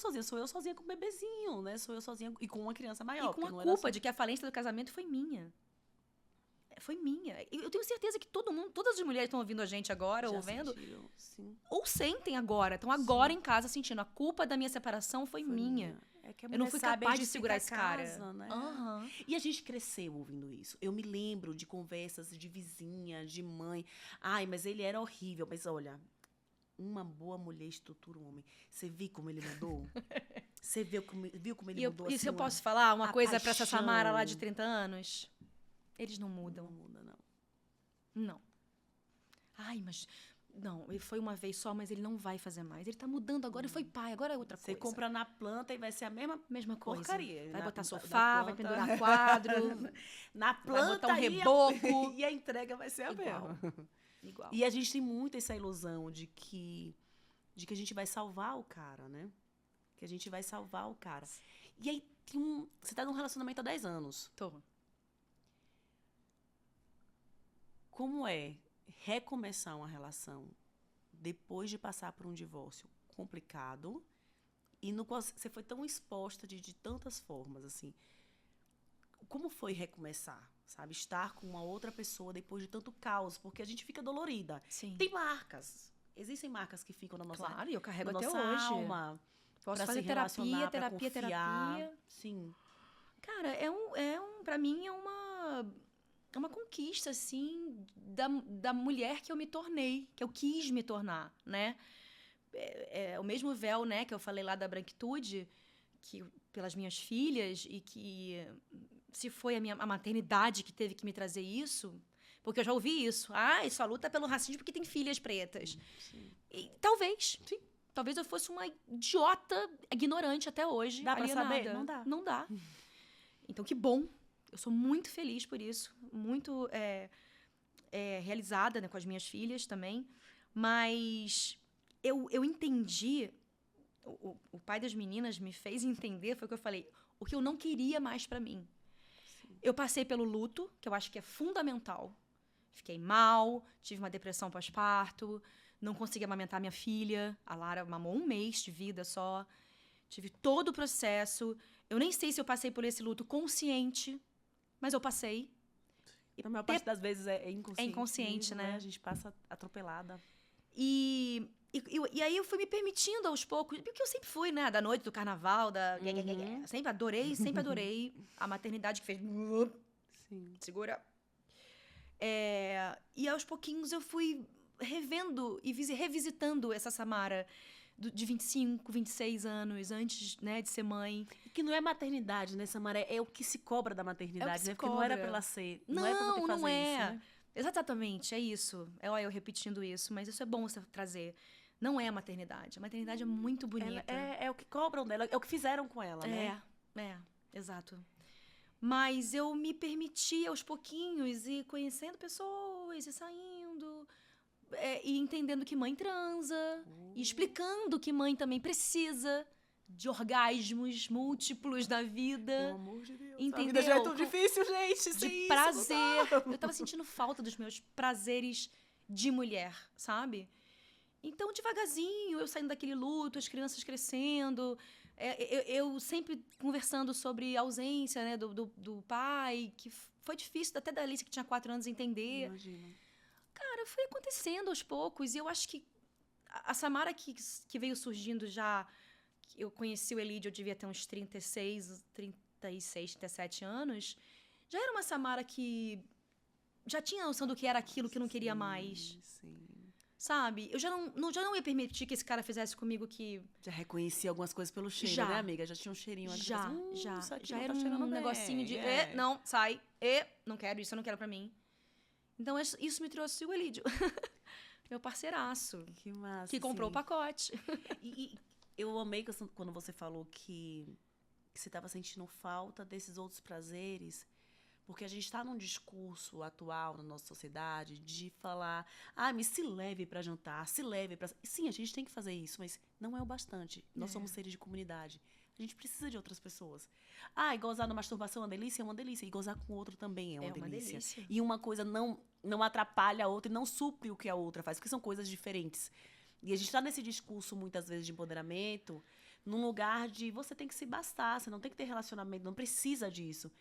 sozinha com um bebezinho, né? Sou eu sozinha e com uma criança maior. E com a culpa de que a falência do casamento foi minha. Foi minha. Eu tenho certeza que todas as mulheres que estão ouvindo a gente agora, ouvindo, ou sentem agora, estão agora em casa sentindo a culpa da minha separação foi minha. É que a eu não fui capaz de segurar esse cara. Né? E a gente cresceu ouvindo isso. Eu me lembro de conversas de vizinha, de mãe. Ai, mas ele era horrível. Mas olha, uma boa mulher estrutura um homem. Você viu como ele mudou? Você viu como ele mudou? E se eu posso falar uma coisa pra essa Samara lá de 30 anos? Eles não mudam. Não muda, não. Não. Ai, mas... Não, ele foi uma vez só, mas ele não vai fazer mais. Ele tá mudando agora, ele foi pai, agora é outra coisa. Você compra na planta e vai ser a mesma coisa. Porcaria. Vai botar sofá, vai pendurar quadro. Na planta, vai botar um reboco. E a entrega vai ser a mesma. Igual. E a gente tem muito essa ilusão de que a gente vai salvar o cara, né? Que a gente vai salvar o cara. E aí, você tá num relacionamento há 10 anos. Tô. Como é recomeçar uma relação depois de passar por um divórcio complicado e no qual você foi tão exposta de tantas formas, assim. Como foi recomeçar, sabe? Estar com uma outra pessoa depois de tanto caos, porque a gente fica dolorida. Sim. Tem marcas. Existem marcas que ficam na nossa, Claro, e eu carrego na até nossa hoje. alma. Posso Pra fazer se relacionar, pra terapia. confiar. Sim. Cara, pra mim é uma conquista, assim, da mulher que eu me tornei, que eu quis me tornar, né? O mesmo véu, né, que eu falei lá da branquitude, que pelas minhas filhas, e que se foi a maternidade que teve que me trazer isso, porque eu já ouvi isso. Ah, só luta pelo racismo porque tem filhas pretas. Sim. E talvez, sim. Talvez eu fosse uma idiota ignorante até hoje. Dá pra alienada. saber? Não dá. Não dá. Então, que bom. Eu sou muito feliz por isso. Muito realizada, né, com as minhas filhas também. Mas eu entendi... O pai das meninas me fez entender, foi o que eu falei, o que eu não queria mais pra mim. Sim. Eu passei pelo luto, que eu acho que é fundamental. Fiquei mal, tive uma depressão pós-parto, não consegui amamentar minha filha. A Lara mamou 1 mês de vida só. Tive todo o processo. Eu nem sei se eu passei por esse luto consciente, mas eu passei. E a maior parte das vezes é inconsciente. É inconsciente, mesmo, né? A gente passa atropelada. E aí eu fui me permitindo aos poucos, porque eu sempre fui, né, da noite do carnaval, sempre adorei a maternidade que fez... Sim. Segura. E aos pouquinhos eu fui revendo e revisitando essa Samara de 25, 26 anos, antes, né, de ser mãe. Que não é maternidade, né, Samara? É o que se cobra da maternidade, né? Porque cobra. não era pra ela ser. Não é pra você fazer não é. isso, né? Exatamente, é isso. Eu repetindo isso, mas isso é bom você trazer. Não é a maternidade. A maternidade é muito bonita. É o que cobram dela, é o que fizeram com ela, né? Exato. Mas eu me permiti aos pouquinhos ir conhecendo pessoas e saindo, e entendendo que mãe transa, e explicando que mãe também precisa de orgasmos múltiplos da vida. Pelo amor de Deus. Entendeu? A vida já é tão difícil, gente. De prazer. Eu tava sentindo falta dos meus prazeres de mulher, sabe? Então, devagarzinho, eu saindo daquele luto, as crianças crescendo, eu sempre conversando sobre a ausência, né, do pai, que foi difícil, até da Alice, que tinha 4 anos, entender. Imagina. Cara, foi acontecendo aos poucos, e eu acho que a Samara que veio surgindo já... Eu conheci o Elídio, eu devia ter uns 36, 37 anos. Já era uma Samara que já tinha noção do que era aquilo que não queria mais. Sim. Sabe? Eu já não ia permitir que esse cara fizesse comigo que... Já reconhecia algumas coisas pelo cheiro, né, amiga? Já tinha um cheirinho. Já era tá um negocinho de... não, sai. Não quero isso, eu não quero pra mim. Então, isso me trouxe o Elídio. Meu parceiraço. Que massa. Que comprou o pacote. E eu amei quando você falou que você estava sentindo falta desses outros prazeres, porque a gente está num discurso atual na nossa sociedade de falar, se leve para jantar, se leve para... Sim, a gente tem que fazer isso, mas não é o bastante. Nós somos seres de comunidade. A gente precisa de outras pessoas. E gozar na masturbação é uma delícia? É uma delícia. E gozar com o outro também é uma delícia. E uma coisa não atrapalha a outra e não supre o que a outra faz, porque são coisas diferentes. E a gente está nesse discurso, muitas vezes, de empoderamento, num lugar de você tem que se bastar, você não tem que ter relacionamento, não precisa disso.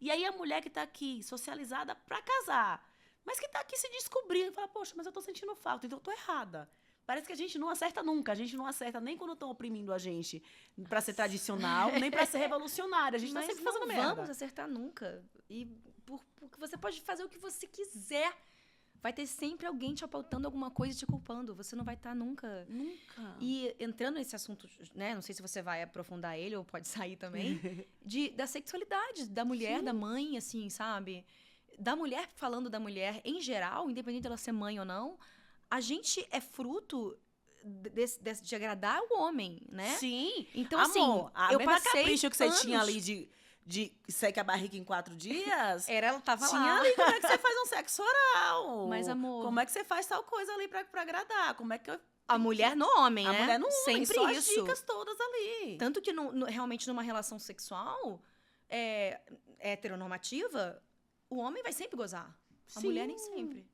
E aí a mulher que está aqui, socializada para casar, mas que está aqui se descobrindo, fala, poxa, mas eu estou sentindo falta, então eu estou errada. Parece que a gente não acerta nunca, a gente não acerta nem quando estão oprimindo a gente para ser tradicional, nem para ser revolucionária. A gente está sempre fazendo merda. Não vamos acertar nunca. E porque você pode fazer o que você quiser. Vai ter sempre alguém te apontando alguma coisa e te culpando. Você não vai estar nunca. Nunca. E entrando nesse assunto, né? Não sei se você vai aprofundar ele ou pode sair também. Da sexualidade da mulher, da mãe, assim, sabe? Da mulher, falando da mulher em geral, independente dela ser mãe ou não, a gente é fruto de agradar o homem, né? Sim. Então, amor, assim, eu passei capricho que você tinha ali de seca a barriga em 4 dias. Ela tava tinha lá. Ali, como é que você faz um sexo oral? Mas, amor... Como é que você faz tal coisa ali pra agradar? Como é que... A mulher no homem, né? A mulher no homem, sempre só isso. As dicas todas ali. Tanto que, realmente, numa relação sexual heteronormativa, o homem vai sempre gozar. A mulher nem sempre.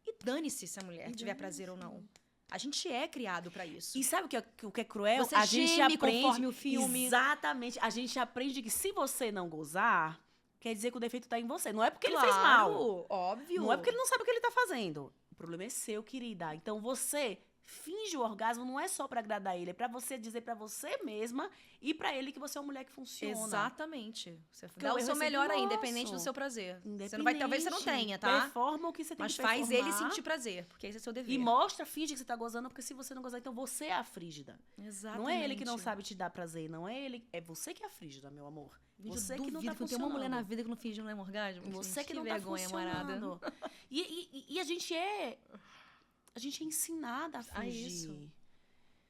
E dane-se se a mulher tiver prazer ou não. A gente é criado pra isso. E sabe o que é cruel? Você A gente geme aprende conforme o filme. Exatamente. A gente aprende que se você não gozar, quer dizer que o defeito tá em você. Não é porque ele Claro, fez mal. óbvio. Não é porque ele não sabe o que ele tá fazendo. O problema é seu, querida. Então você finge o orgasmo não é só pra agradar ele, é pra você dizer pra você mesma e pra ele que você é uma mulher que funciona. Exatamente. Você Porque dá o o erro seu é sempre melhor aí, nosso. independente do seu prazer. Independente. Você não vai, talvez você não tenha, tá? Performa o que você tem Mas que faz performar. ele sentir prazer, porque esse é seu dever. E mostra, finge que você tá gozando, porque se você não gozar, então você é a frígida. Exatamente. Não é ele que não sabe te dar prazer, não é ele, é você que é a frígida, meu amor. Gente, Você eu que não duvido tá que não tem funcionando. uma mulher na vida que não finge um orgasmo. Você gente, que não vergonha, tá funcionando. E a gente é ensinada a fingir. isso.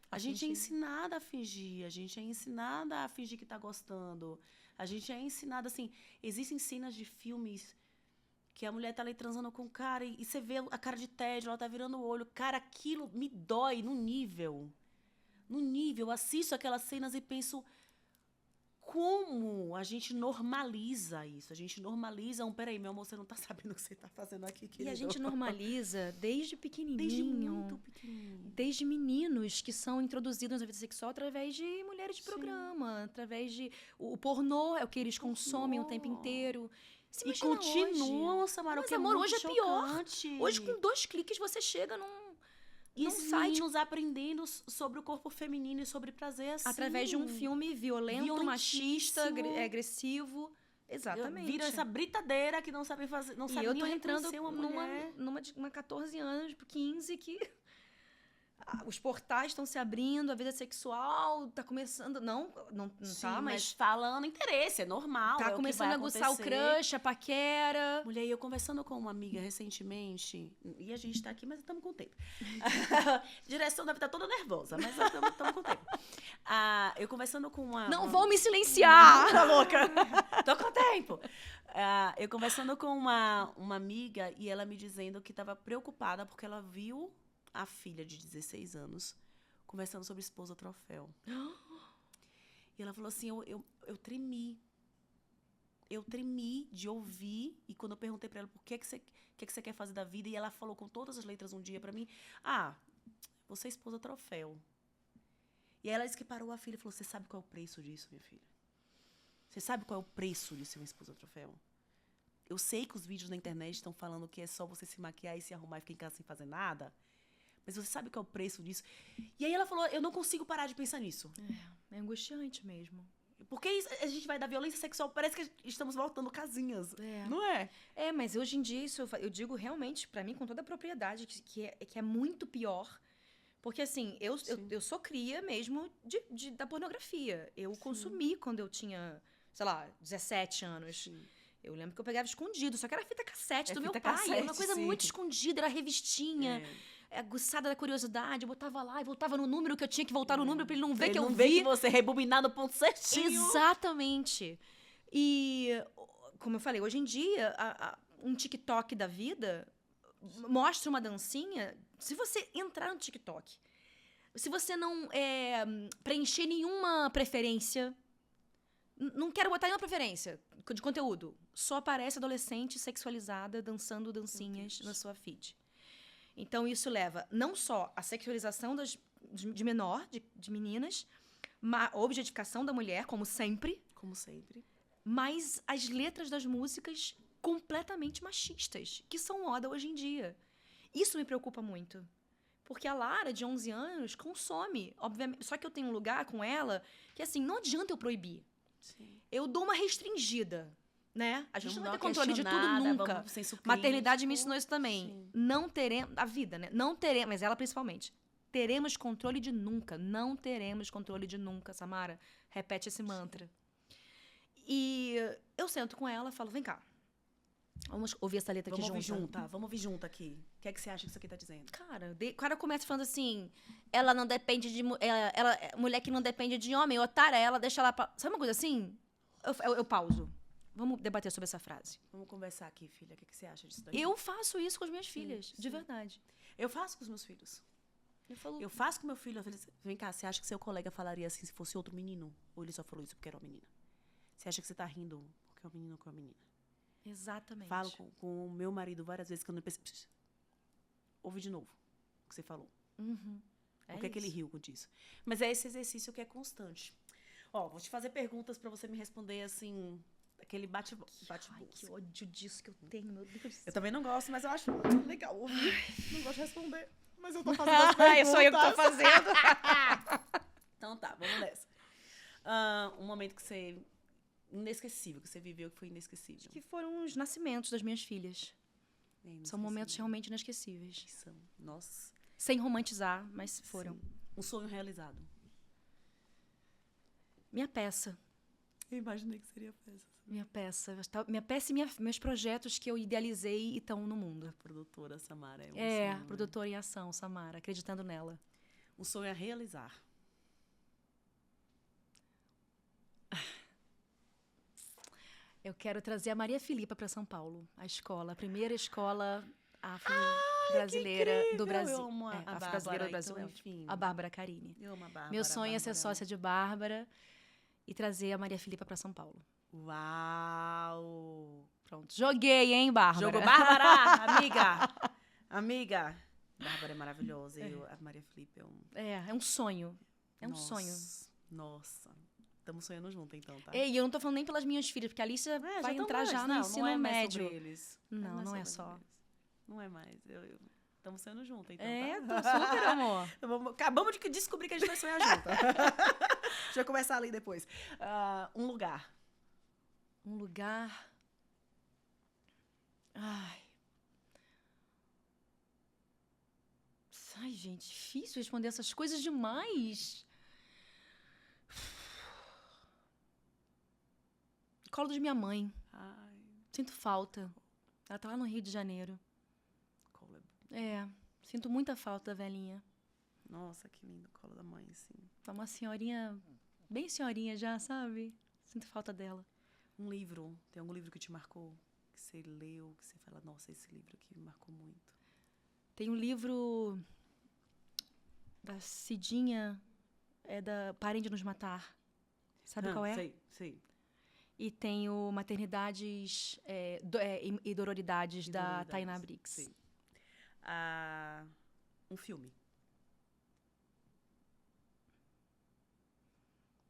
A gente é ensinada a fingir. A gente é ensinada a fingir que tá gostando. A gente é ensinada, assim, existem cenas de filmes que a mulher tá ali transando com o cara e você vê a cara de tédio, ela tá virando o olho. Cara, aquilo me dói no nível. No nível, eu assisto aquelas cenas e penso como a gente normaliza isso. A gente normaliza peraí, meu amor, você não tá sabendo o que você tá fazendo aqui, querido. E a gente normaliza desde pequenininho. Desde muito pequenininho. Desde meninos que são introduzidos na vida sexual através de mulheres de programa, através de... O pornô é o que eles consomem o tempo inteiro. Se E imagina continuam, hoje. Samara, Mas, o que é amor, muito hoje é pior. chocante. Hoje, com 2 cliques, você chega E num esses site meninos aprendendo sobre o corpo feminino e sobre prazer assim. através de um filme violento, machista, Violentíssimo. agressivo. Exatamente. Viram essa britadeira que não sabem fazer, não E sabe eu nem tô entrando reconhecer uma mulher. numa de uma 14 anos, 15, que os portais estão se abrindo, a vida sexual tá começando. Não Sim, tá, mas falando interesse, é normal. tá é começando a o que vai aguçar o acontecer. crush, a paquera. Mulher, e eu conversando com uma amiga recentemente, e a gente tá aqui, mas estamos com tempo. Direção deve estar toda nervosa, mas estamos com tempo. Eu conversando com uma... Não vou me silenciar! Tá louca? Tô com tempo. Eu conversando com uma amiga e ela me dizendo que estava preocupada porque ela viu a filha de 16 anos conversando sobre esposa troféu. E ela falou assim, eu tremi. Eu tremi de ouvir, e quando eu perguntei pra ela por que você quer fazer da vida, e ela falou com todas as letras um dia pra mim, você é esposa troféu. E aí ela disse que parou a filha e falou, você sabe qual é o preço disso, minha filha? Você sabe qual é o preço de ser uma esposa troféu? Eu sei que os vídeos na internet estão falando que é só você se maquiar e se arrumar e ficar em casa sem fazer nada, mas você sabe qual é o preço disso? E aí ela falou, eu não consigo parar de pensar nisso. É angustiante mesmo. Porque a gente vai da violência sexual, parece que estamos voltando casinhas, não é? Mas hoje em dia, isso eu digo realmente, pra mim, com toda a propriedade, que é muito pior. Porque, assim, eu sou cria mesmo da pornografia. Eu consumi quando eu tinha, sei lá, 17 anos. Sim. Eu lembro que eu pegava escondido, só que era fita cassete do meu pai. Cassete, uma coisa muito escondida, era revistinha. Aguçada da curiosidade, eu botava lá e voltava no número que eu tinha que voltar no número pra ele não ver que eu vi. Não ver que você rebobinar no ponto certinho. Exatamente. E, como eu falei, hoje em dia, um TikTok da vida mostra uma dancinha. Se você entrar no TikTok, se você não preencher nenhuma preferência, não quero botar nenhuma preferência de conteúdo, só aparece adolescente sexualizada dançando dancinhas na sua feed. Então, isso leva não só à sexualização de menor, de meninas, a objetificação da mulher, como sempre. Como sempre. Mas as letras das músicas completamente machistas, que são moda hoje em dia. Isso me preocupa muito. Porque a Lara, de 11 anos, consome, obviamente. Só que eu tenho um lugar com ela que, assim, não adianta eu proibir. Sim. Eu dou uma restringida. Né? A gente não vai ter controle controle de tudo nunca. Maternidade me ensinou isso também. Sim. Não teremos... A vida, né? Não teremos... Mas ela, principalmente. Teremos controle de nunca. Não teremos controle de nunca, Samara. Repete esse mantra. E eu sento com ela e falo, vem cá. Vamos ouvir essa letra aqui junto. Vamos ouvir junto aqui. O que é que você acha que isso aqui tá dizendo? Cara, o cara começa falando assim, ela não depende de... mulher que não depende de homem, otária, ela deixa ela... Sabe uma coisa assim? Eu pauso. Vamos debater sobre essa frase. Vamos conversar aqui, filha. O que você acha disso daqui? Eu faço isso com as minhas filhas, de verdade. Eu faço com os meus filhos. Eu faço com meu filho. Eu falei, vem cá, você acha que seu colega falaria assim se fosse outro menino? Ou ele só falou isso porque era uma menina? Você acha que você tá rindo porque é um menino ou porque é uma menina? Exatamente. Falo com o meu marido várias vezes que eu não percebo. ouvir de novo o que você falou. Uhum. O que é que ele riu disso. Mas é esse exercício que é constante. Ó, vou te fazer perguntas pra você me responder, assim, aquele bate-boca. Ai, que ódio disso que eu tenho, meu Deus. Eu também não gosto, mas eu acho legal ouvir. Não gosto de responder, mas eu tô fazendo as perguntas. É só eu que tô fazendo. Então tá, vamos nessa. Um momento que você... inesquecível, que você viveu que foi inesquecível. Que foram os nascimentos das minhas filhas. São momentos realmente inesquecíveis. São. Nossa. Sem romantizar, mas foram. Sim. Um sonho realizado. Minha peça. Eu imaginei que seria peça. Minha peça. Minha peça e meus projetos que eu idealizei e estão no mundo. A produtora Samara. Sonho, produtora em ação, Samara, acreditando nela. Um sonho a realizar. Eu quero trazer a Maria Filipa para São Paulo, a escola, a primeira escola afro-brasileira do Brasil. Eu amo a afro-brasileira do Brasil, então, enfim. a Bárbara Carini. Eu amo a Bárbara. Meu sonho é ser sócia de Bárbara e trazer a Maria Filipa para São Paulo. Uau! Pronto, joguei, hein, Bárbara? Jogou Bárbara, amiga! Amiga! Bárbara é maravilhosa e a Maria Filipa é um sonho. É um sonho. Nossa. Estamos sonhando junto, então, tá? E eu não tô falando nem pelas minhas filhas, porque a Alicia vai entrar já no ensino médio. Não é só. Não é mais. Estamos sonhando junto, então, tá? Tô super, amor. Acabamos de descobrir que a gente vai sonhar junto. Deixa eu começar ali depois. Um lugar. Um lugar... Ai, gente, difícil responder essas coisas demais. Colo de minha mãe. Ai. Sinto falta. Ela tá lá no Rio de Janeiro. Colo sinto muita falta da velhinha. Nossa, que lindo, colo da mãe, sim. Tá uma senhorinha, bem senhorinha já, sabe? Sinto falta dela. Um livro, tem algum livro que te marcou? Que você leu, que você fala, nossa, esse livro aqui me marcou muito. Tem um livro da Cidinha, da Parem de Nos Matar. Sabe qual é? Sei. E tem o Maternidades e Dororidades, da Tainá Briggs. Sim. Um filme.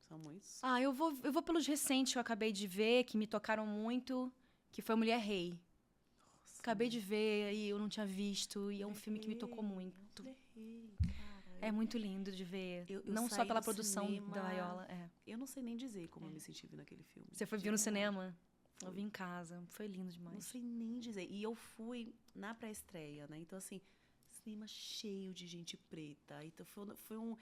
São muitos. Eu vou pelos recentes que eu acabei de ver, que me tocaram muito, que foi Mulher Rei. Nossa, acabei de ver e eu não tinha visto, e é um filme que me tocou muito. Mulher Rei, cara. É muito lindo de ver, eu não só pela produção cinema, da Raiola. Eu não sei nem dizer como eu me senti vendo aquele filme. Você foi ver no cinema? Eu vi em casa, foi lindo demais. Não sei nem dizer. E eu fui na pré-estreia, né? Então, assim, cinema cheio de gente preta. Então, foi um...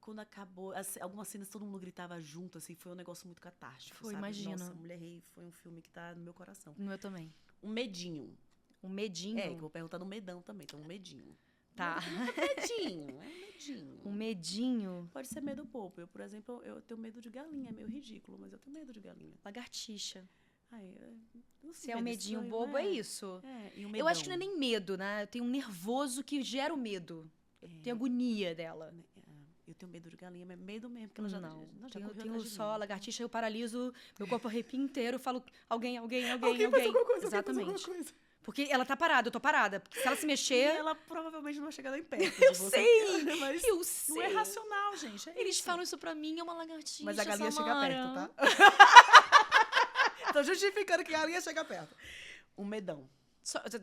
Quando acabou, algumas cenas todo mundo gritava junto, assim, foi um negócio muito catártico, Foi, sabe? imagino. Nossa, Mulher Rei foi um filme que tá no meu coração. No meu também. Um medinho. Um medinho? Que eu vou perguntar no medão também, então um medinho. Tá. Medinho. Um medinho? Pode ser medo bobo. Eu, por exemplo, eu tenho medo de galinha, é meio ridículo, mas eu tenho medo de galinha. Lagartixa. Se é um medinho sonho, bobo, né? é isso. E um eu acho que não é nem medo, né? Eu tenho um nervoso que gera o medo. Tenho agonia dela. Eu tenho medo de galinha, mas medo mesmo, porque ela já não. Já eu correu tenho atrás de só mim. lagartixa, eu paraliso, meu corpo arrepia inteiro, eu falo alguém. Faz alguma coisa, Exatamente. Faz alguma coisa. Porque ela tá parada, eu tô parada. Porque se ela se mexer... E ela provavelmente não vai chegar nem perto Eu de você. sei! Mas Eu sei! não é racional, gente. Eles falam isso pra mim, é uma lagartixa, Mas a galinha Samara. chega perto, tá? Tô justificando que a galinha chega perto. Um medão.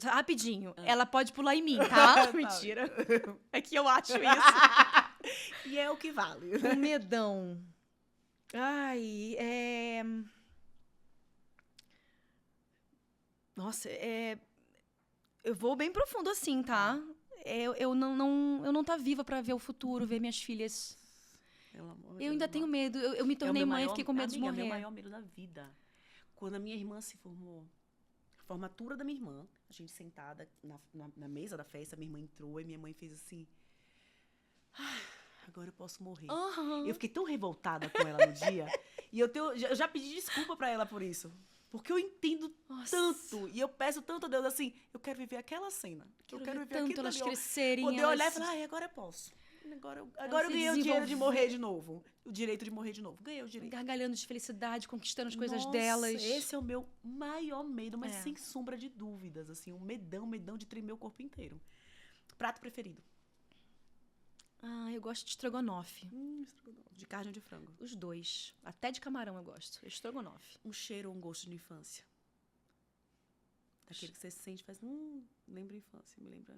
Rapidinho. Ela pode pular em mim, tá? Mentira. É que eu acho isso. E é o que vale. Um medão. Ai, Nossa, eu vou bem profundo assim, tá? Eu não tá viva pra ver o futuro, ver minhas filhas. Pelo amor eu ainda tenho medo. Eu me tornei mãe e fiquei com medo de morrer. É o meu maior medo da vida. Quando a minha irmã se formou, formatura da minha irmã, a gente sentada na mesa da festa, minha irmã entrou e minha mãe fez assim... agora eu posso morrer. Uhum. Eu fiquei tão revoltada com ela no dia. E eu já pedi desculpa pra ela por isso. Porque eu entendo tanto. E eu peço tanto a Deus assim, eu quero viver aquela cena. Eu quero viver tanto elas crescerem. Poder olhar e falar, agora eu posso. Agora eu ganhei o direito de morrer de novo. O direito de morrer de novo. Ganhei o direito. Gargalhando de felicidade, conquistando as coisas delas. Esse é o meu maior medo, mas sem sombra de dúvidas. Assim, um medão de tremer o corpo inteiro. Prato preferido? Ah, eu gosto de estrogonofe. Estrogonofe. De carne ou de frango? Os dois. Até de camarão eu gosto. Estrogonofe. Um cheiro ou um gosto de infância? Daquele que você sente e faz, lembra a infância, me lembra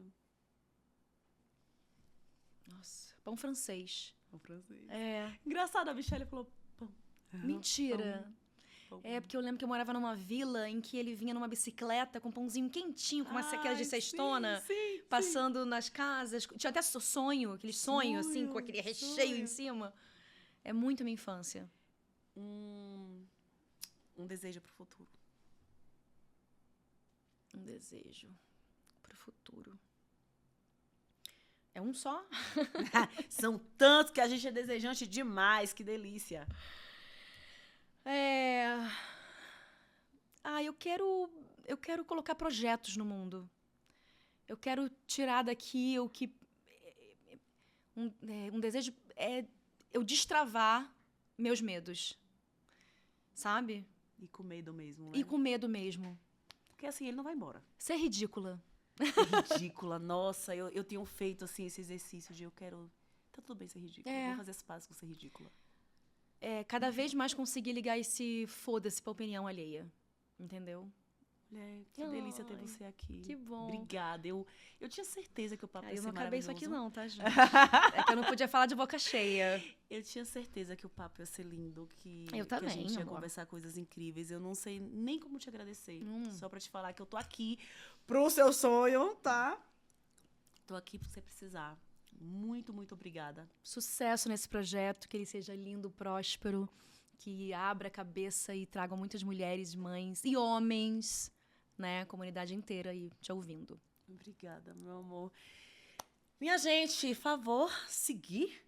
Nossa, pão francês. o francês. É. Engraçado, a Michelle falou pão. Mentira. Pão. É, porque eu lembro que eu morava numa vila em que ele vinha numa bicicleta com um pãozinho quentinho, com umas aquelas de cestona, Sim, passando nas casas. Tinha até sonho, aquele sonho, assim, com aquele recheio em cima. É muito minha infância. Um desejo pro futuro. Um desejo pro futuro. É um só? São tantos que a gente é desejante demais, que delícia. Eu quero colocar projetos no mundo. Eu quero tirar daqui o que... Um desejo é eu destravar meus medos. Sabe? E com medo mesmo, né? E com medo mesmo. Porque assim, ele não vai embora. Ser ridícula. É ridícula. Nossa, eu tenho feito assim esse exercício de eu quero... Tá tudo bem ser ridícula. É. Vou fazer as pazes com ser ridícula. Cada vez mais conseguir ligar esse foda-se pra opinião alheia. Entendeu? Que delícia ter Ai, você aqui. que bom. Obrigada. Eu tinha certeza que o papo ia Eu ser não acabei isso maravilhoso. aqui não, tá, gente? É que eu não podia falar de boca cheia. Eu tinha certeza que o papo ia ser lindo, que, Eu que a também, gente ia amor. conversar coisas incríveis. Eu não sei nem como te agradecer. Só pra te falar que eu tô aqui pro seu sonho, tá? Tô aqui pra você precisar. Muito, muito obrigada. Sucesso nesse projeto, que ele seja lindo, próspero, que abra a cabeça e traga muitas mulheres, mães e homens, né? A comunidade inteira aí te ouvindo. Obrigada, meu amor. Minha gente, favor, seguir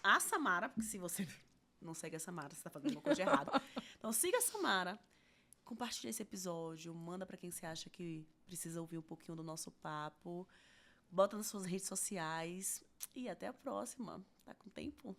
a Samara, porque se você não segue a Samara, você tá fazendo uma coisa errada. Então, siga a Samara, compartilha esse episódio, manda pra quem você acha que precisa ouvir um pouquinho do nosso papo, bota nas suas redes sociais e até a próxima. Tá com tempo?